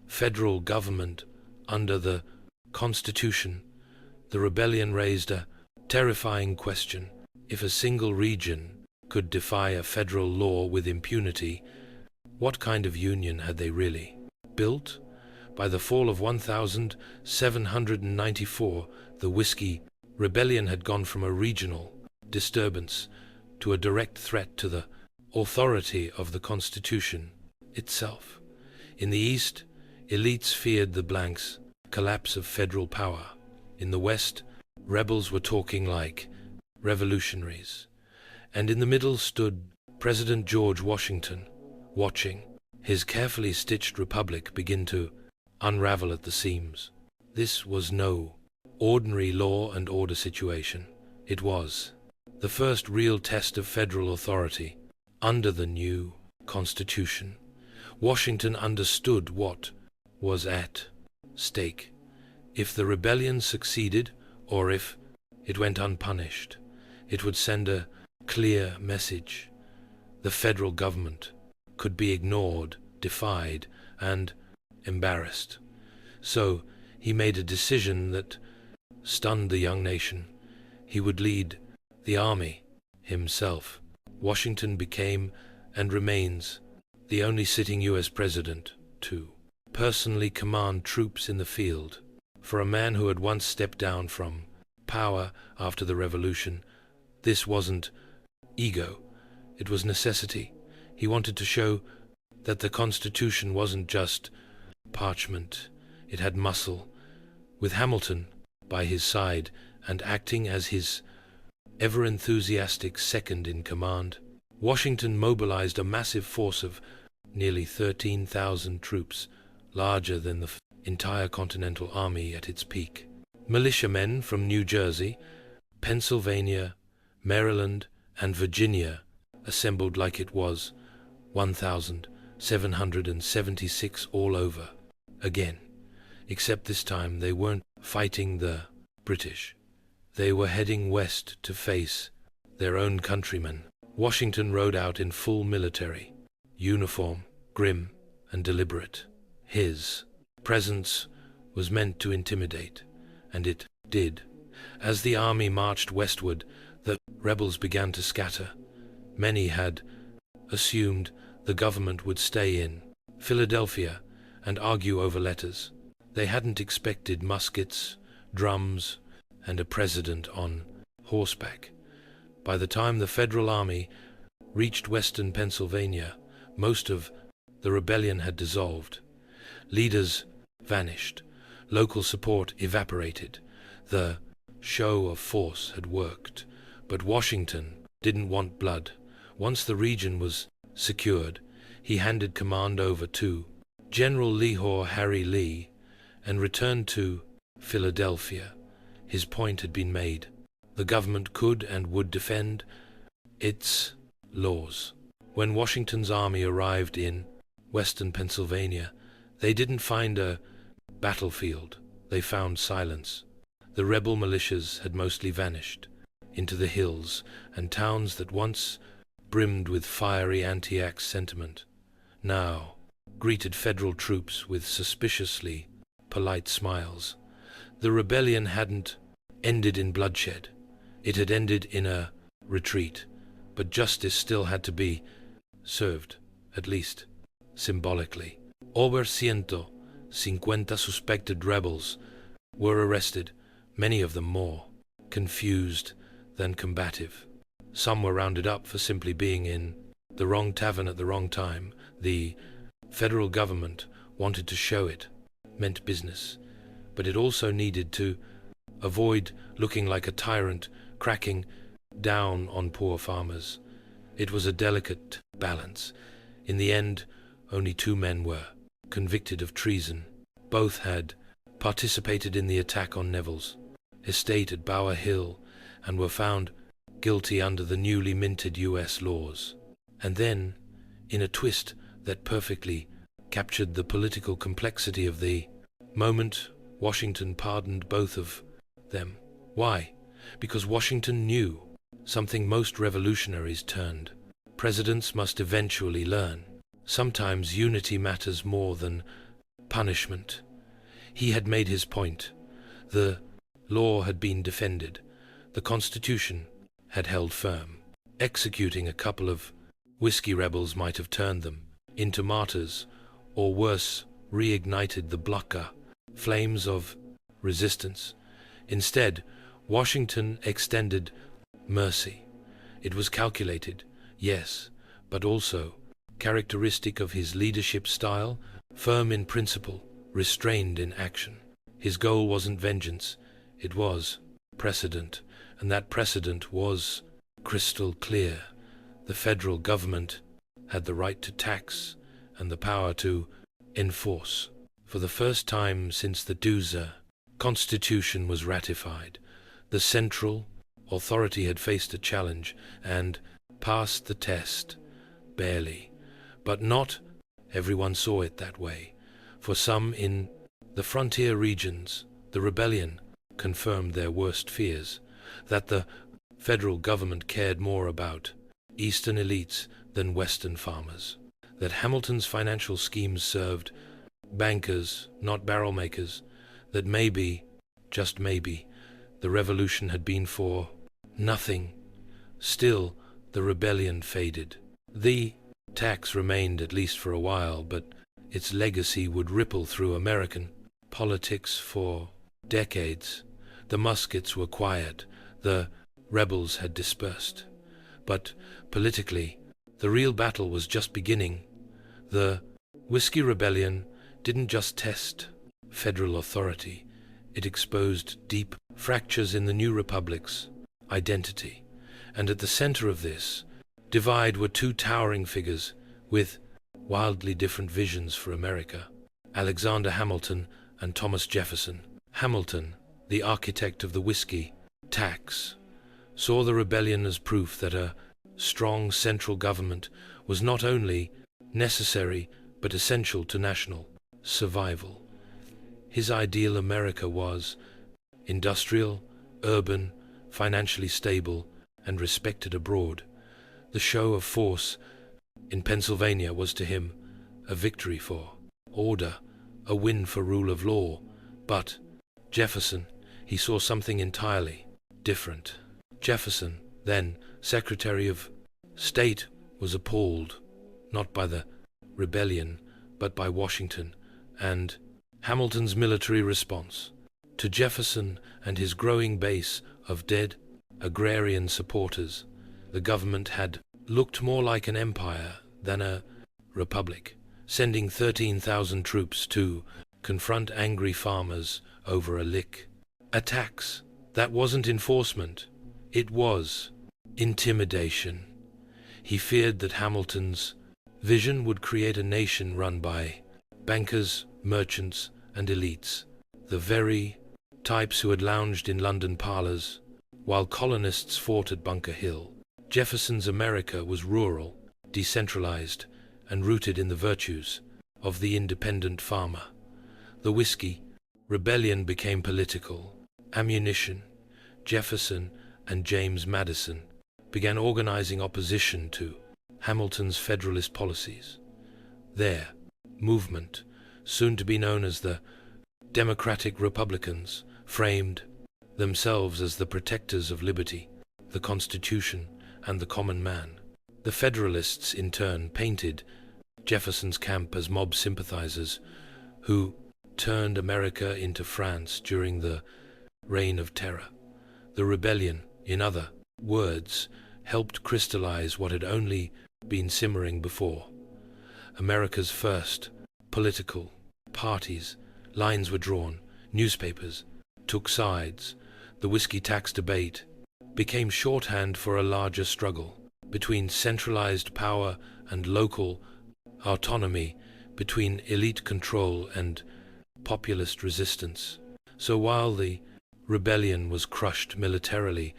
federal government under the Constitution. The rebellion raised a terrifying question. If a single region could defy a federal law with impunity, what kind of union had they really built? By the fall of 1794, the Whiskey Rebellion had gone from a regional disturbance to a direct threat to the authority of the Constitution itself. In the East, elites feared the blank's collapse of federal power. In the West, rebels were talking like revolutionaries. And in the middle stood President George Washington, watching his carefully stitched republic begin to unravel at the seams. This was no ordinary law and order situation. It was the first real test of federal authority under the new Constitution. Washington understood what was at stake. If the rebellion succeeded, or if it went unpunished, it would send a clear message. The federal government could be ignored, defied, and embarrassed. So he made a decision that stunned the young nation. He would lead the army himself. Washington became and remains the only sitting U.S. president to personally command troops in the field. For a man who had once stepped down from power after the revolution, this wasn't ego, it was necessity. He wanted to show that the Constitution wasn't just parchment, it had muscle. With Hamilton by his side and acting as his ever-enthusiastic second in command, Washington mobilized a massive force of nearly 13,000 troops, larger than the entire Continental Army at its peak. Militiamen from New Jersey, Pennsylvania, Maryland, and Virginia assembled like it was 1,776 all over again. Except this time they weren't fighting the British. They were heading west to face their own countrymen. Washington rode out in full military uniform, grim and deliberate. His presence was meant to intimidate, and it did. As the army marched westward, the rebels began to scatter. Many had assumed the government would stay in Philadelphia and argue over letters. They hadn't expected muskets, drums, and a president on horseback. By the time the Federal Army reached western Pennsylvania, most of the rebellion had dissolved. Leaders vanished. Local support evaporated. The show of force had worked. But Washington didn't want blood. Once the region was secured, he handed command over to General Lehor Harry Lee and returned to Philadelphia. His point had been made. The government could and would defend its laws. When Washington's army arrived in western Pennsylvania, they didn't find a battlefield. They found silence. The rebel militias had mostly vanished into the hills, and towns that once brimmed with fiery anti-Axe sentiment now greeted federal troops with suspiciously polite smiles. The rebellion hadn't ended in bloodshed. It had ended in a retreat, but justice still had to be served, at least symbolically. Over 150 suspected rebels were arrested, many of them more confused than combative. Some were rounded up for simply being in the wrong tavern at the wrong time. The federal government wanted to show it meant business, but it also needed to avoid looking like a tyrant cracking down on poor farmers. It was a delicate balance. In the end, only 2 men were convicted of treason. Both had participated in the attack on Neville's estate at Bower Hill and were found guilty under the newly minted US laws. And then, in a twist that perfectly captured the political complexity of the moment, Washington pardoned both of them. Why? Because Washington knew something most revolutionaries turned. Presidents must eventually learn. Sometimes unity matters more than punishment. He had made his point. The law had been defended. The Constitution had held firm. Executing a couple of whiskey rebels might have turned them into martyrs, or worse, reignited the blucker flames of resistance. Instead, Washington extended mercy. It was calculated, yes, but also characteristic of his leadership style, firm in principle, restrained in action. His goal wasn't vengeance, it was precedent, and that precedent was crystal clear. The federal government had the right to tax and the power to enforce. For the first time since the Deuza Constitution was ratified, the central authority had faced a challenge and passed the test, barely. But not everyone saw it that way. For some in the frontier regions, the rebellion confirmed their worst fears, that the federal government cared more about Eastern elites than Western farmers, that Hamilton's financial schemes served bankers, not barrel makers, that maybe, just maybe, the revolution had been for nothing. Still, the rebellion faded. The tax remained at least for a while, but its legacy would ripple through American politics for decades. The muskets were quiet, the rebels had dispersed. But politically, the real battle was just beginning. The Whiskey Rebellion didn't just test federal authority, it exposed deep fractures in the new republic's identity. And at the center of this divide were two towering figures with wildly different visions for America: Alexander Hamilton and Thomas Jefferson. Hamilton, the architect of the whiskey tax, saw the rebellion as proof that a strong central government was not only necessary but essential to national survival. His ideal America was industrial, urban, financially stable, and respected abroad. The show of force in Pennsylvania was to him a victory for order, a win for rule of law. But Jefferson, he saw something entirely different. Jefferson, then Secretary of State, was appalled, not by the rebellion, but by Washington and Hamilton's military response. To Jefferson and his growing base of dead agrarian supporters, the government had looked more like an empire than a republic, sending 13,000 troops to confront angry farmers over a lick. A tax that wasn't enforcement, it was intimidation. He feared that Hamilton's vision would create a nation run by bankers, merchants, and elites, the very types who had lounged in London parlors while colonists fought at Bunker Hill. Jefferson's America was rural, decentralized, and rooted in the virtues of the independent farmer. The whiskey rebellion became political. Ammunition. Jefferson and James Madison began organizing opposition to Hamilton's Federalist policies. Their movement, soon to be known as the Democratic Republicans, framed themselves as the protectors of liberty, the Constitution, and the common man. The Federalists, in turn, painted Jefferson's camp as mob sympathizers who turned America into France during the Reign of Terror. The rebellion, in other words, helped crystallize what had only been simmering before. America's first political parties, lines were drawn, newspapers took sides. The whiskey tax debate became shorthand for a larger struggle between centralized power and local autonomy, between elite control and populist resistance. So while the rebellion was crushed militarily,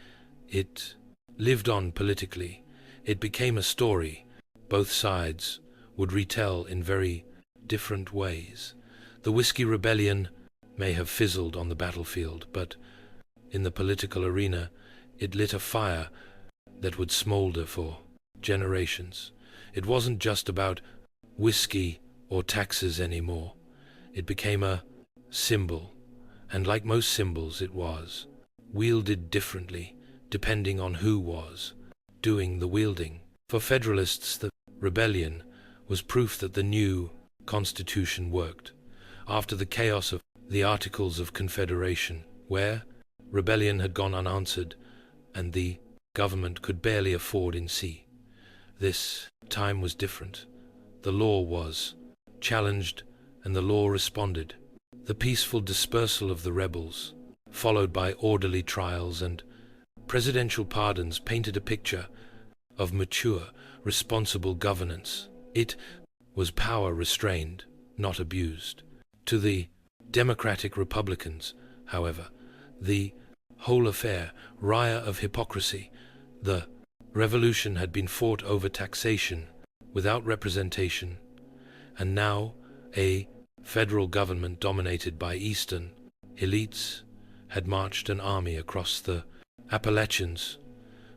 it lived on politically. It became a story both sides would retell in very different ways. The Whiskey Rebellion may have fizzled on the battlefield, but in the political arena, it lit a fire that would smolder for generations. It wasn't just about whiskey or taxes anymore. It became a symbol, and like most symbols it was wielded differently depending on who was doing the wielding. For Federalists, the rebellion was proof that the new Constitution worked. After the chaos of the Articles of Confederation, where rebellion had gone unanswered and the government could barely afford in sea, this time was different. The law was challenged and the law responded. The peaceful dispersal of the rebels, followed by orderly trials and presidential pardons, painted a picture of mature, responsible governance. It was power restrained, not abused. To the Democratic Republicans, however, the whole affair, riot of hypocrisy. The revolution had been fought over taxation without representation, and now a federal government dominated by Eastern elites had marched an army across the Appalachians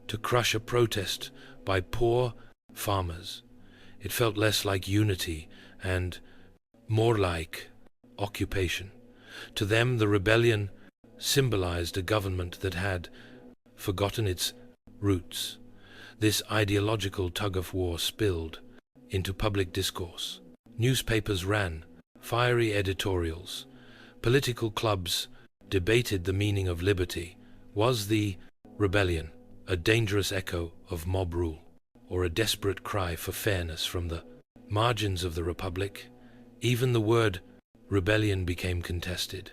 to crush a protest by poor farmers. It felt less like unity and more like occupation. To them, the rebellion symbolized a government that had forgotten its roots. This ideological tug-of-war spilled into public discourse. Newspapers ran fiery editorials. Political clubs debated the meaning of liberty. Was the rebellion a dangerous echo of mob rule, or a desperate cry for fairness from the margins of the Republic? Even the word rebellion became contested.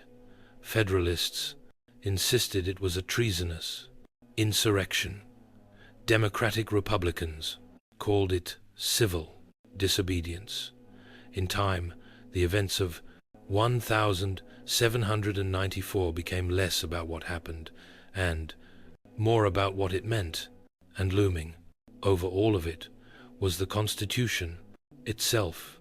Federalists insisted it was a treasonous insurrection. Democratic Republicans called it civil disobedience. In time, the events of 1794 became less about what happened and more about what it meant, and looming over all of it was the Constitution itself.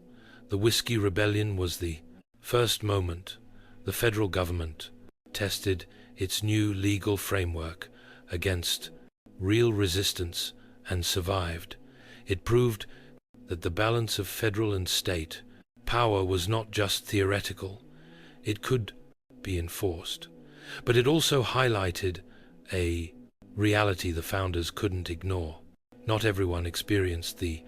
The Whiskey Rebellion was the first moment the federal government tested its new legal framework against real resistance and survived. It proved that the balance of federal and state power was not just theoretical, it could be enforced. But it also highlighted a reality the founders couldn't ignore. Not everyone experienced the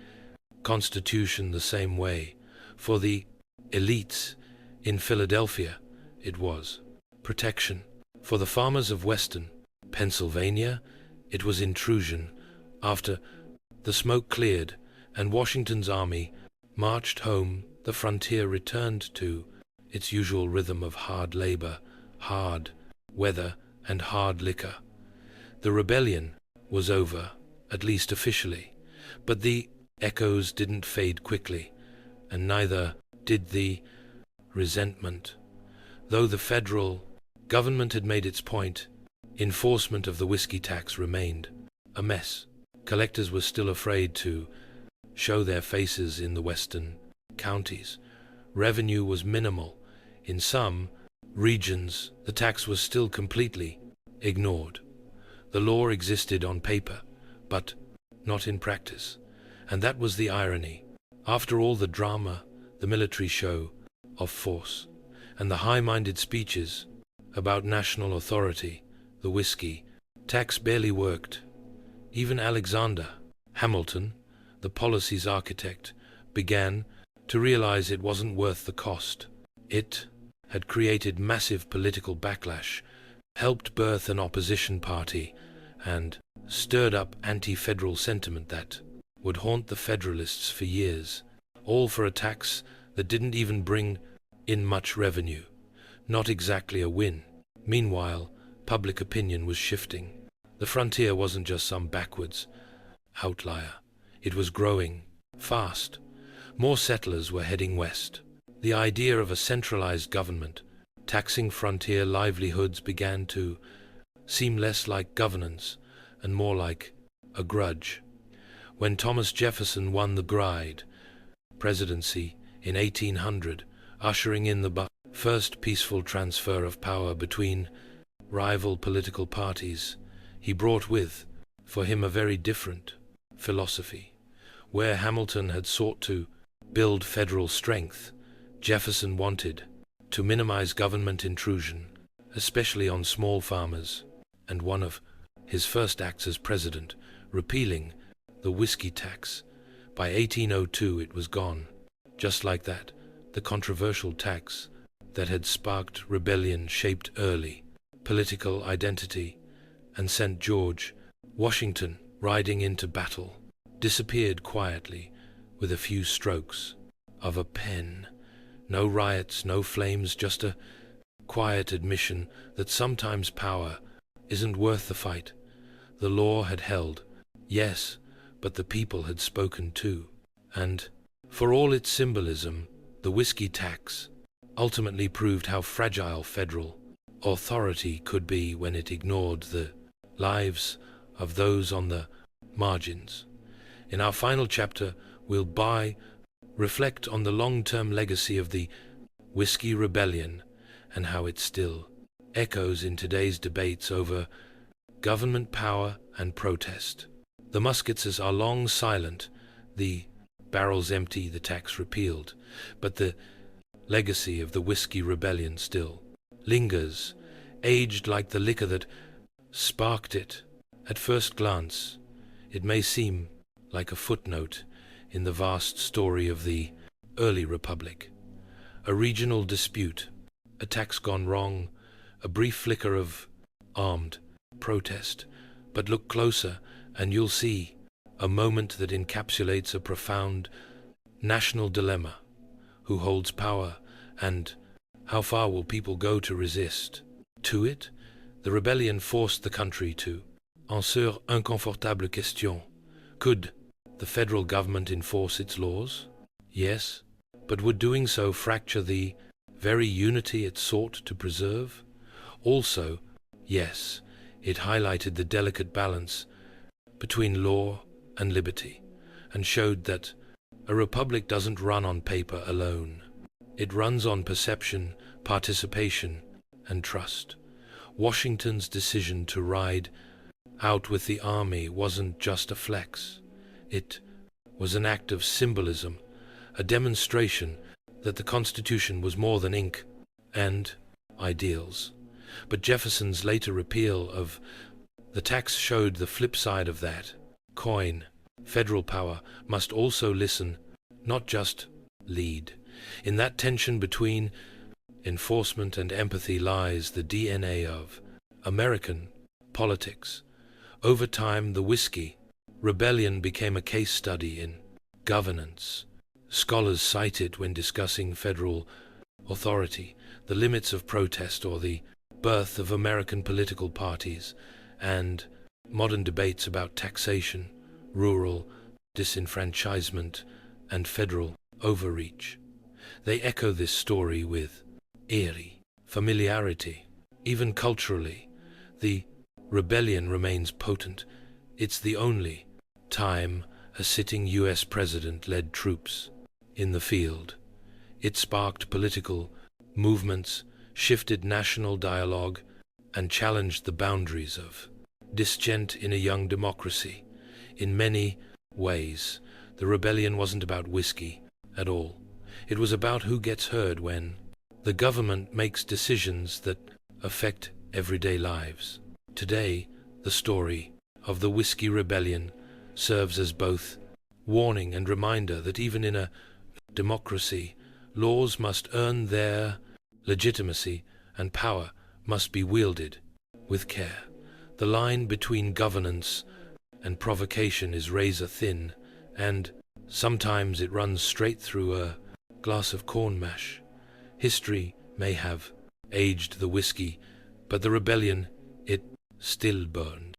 Constitution the same way. For the elites in Philadelphia, it was protection. For the farmers of Western Pennsylvania, it was intrusion. After the smoke cleared and Washington's army marched home, the frontier returned to its usual rhythm of hard labor, hard weather, and hard liquor. The rebellion was over, at least officially, but the echoes didn't fade quickly, and neither did the resentment. Though the federal government had made its point, enforcement of the whiskey tax remained a mess. Collectors were still afraid to show their faces in the western counties. Revenue was minimal. In some regions, the tax was still completely ignored. The law existed on paper, but not in practice. And that was the irony. After all the drama, the military show of force, and the high-minded speeches about national authority, the whiskey tax barely worked. Even Alexander Hamilton, the policy's architect, began to realize it wasn't worth the cost. It had created massive political backlash, helped birth an opposition party, and stirred up anti-federal sentiment that would haunt the Federalists for years, all for a tax that didn't even bring in much revenue. Not exactly a win. Meanwhile, public opinion was shifting. The frontier wasn't just some backwards outlier. It was growing fast. More settlers were heading west. The idea of a centralized government taxing frontier livelihoods began to seem less like governance and more like a grudge. When Thomas Jefferson won the presidency in 1800, ushering in the first peaceful transfer of power between rival political parties, he brought for him a very different philosophy. Where Hamilton had sought to build federal strength, Jefferson wanted to minimize government intrusion, especially on small farmers, and one of his first acts as president, repealing the whiskey tax. By 1802 it was gone. Just like that, the controversial tax that had sparked rebellion shaped early political identity and sent George Washington riding into battle disappeared quietly with a few strokes of a pen. No riots, no flames, just a quiet admission that sometimes power isn't worth the fight. The law had held, yes, but the people had spoken too. And, for all its symbolism, the whiskey tax ultimately proved how fragile federal authority could be when it ignored the lives of those on the margins. In our final chapter, we'll reflect on the long-term legacy of the Whiskey Rebellion and how it still echoes in today's debates over government power and protest. The muskets are long silent, the barrels empty, the tax repealed, but the legacy of the Whiskey Rebellion still lingers, aged like the liquor that sparked it. At first glance, it may seem like a footnote in the vast story of the early republic. A regional dispute, a tax gone wrong, a brief flicker of armed protest. But look closer and you'll see a moment that encapsulates a profound national dilemma. Who holds power, and how far will people go to resist? To it, the rebellion forced the country to answer unconfortable question. Could the federal government enforce its laws? Yes, but would doing so fracture the very unity it sought to preserve? Also, yes, it highlighted the delicate balance between law and liberty, and showed that a republic doesn't run on paper alone. It runs on perception, participation, and trust. Washington's decision to ride out with the army wasn't just a flex. It was an act of symbolism, a demonstration that the Constitution was more than ink and ideals. But Jefferson's later repeal of the tax showed the flip side of that coin. Federal power must also listen, not just lead. In that tension between enforcement and empathy lies the DNA of American politics. Over time, the Whiskey Rebellion became a case study in governance. Scholars cite it when discussing federal authority, the limits of protest, or the birth of American political parties, and modern debates about taxation, rural disenfranchisement, and federal overreach. They echo this story with eerie familiarity. Even culturally, the rebellion remains potent. It's the only time a sitting U.S. president led troops in the field. It sparked political movements, shifted national dialogue, and challenged the boundaries of dissent in a young democracy. In many ways, the rebellion wasn't about whiskey at all. It was about who gets heard when the government makes decisions that affect everyday lives. Today, the story of the Whiskey Rebellion serves as both warning and reminder that even in a democracy, laws must earn their legitimacy and power must be wielded with care. The line between governance and provocation is razor thin, and sometimes it runs straight through a glass of corn mash. History may have aged the whiskey, but the rebellion, it still burned.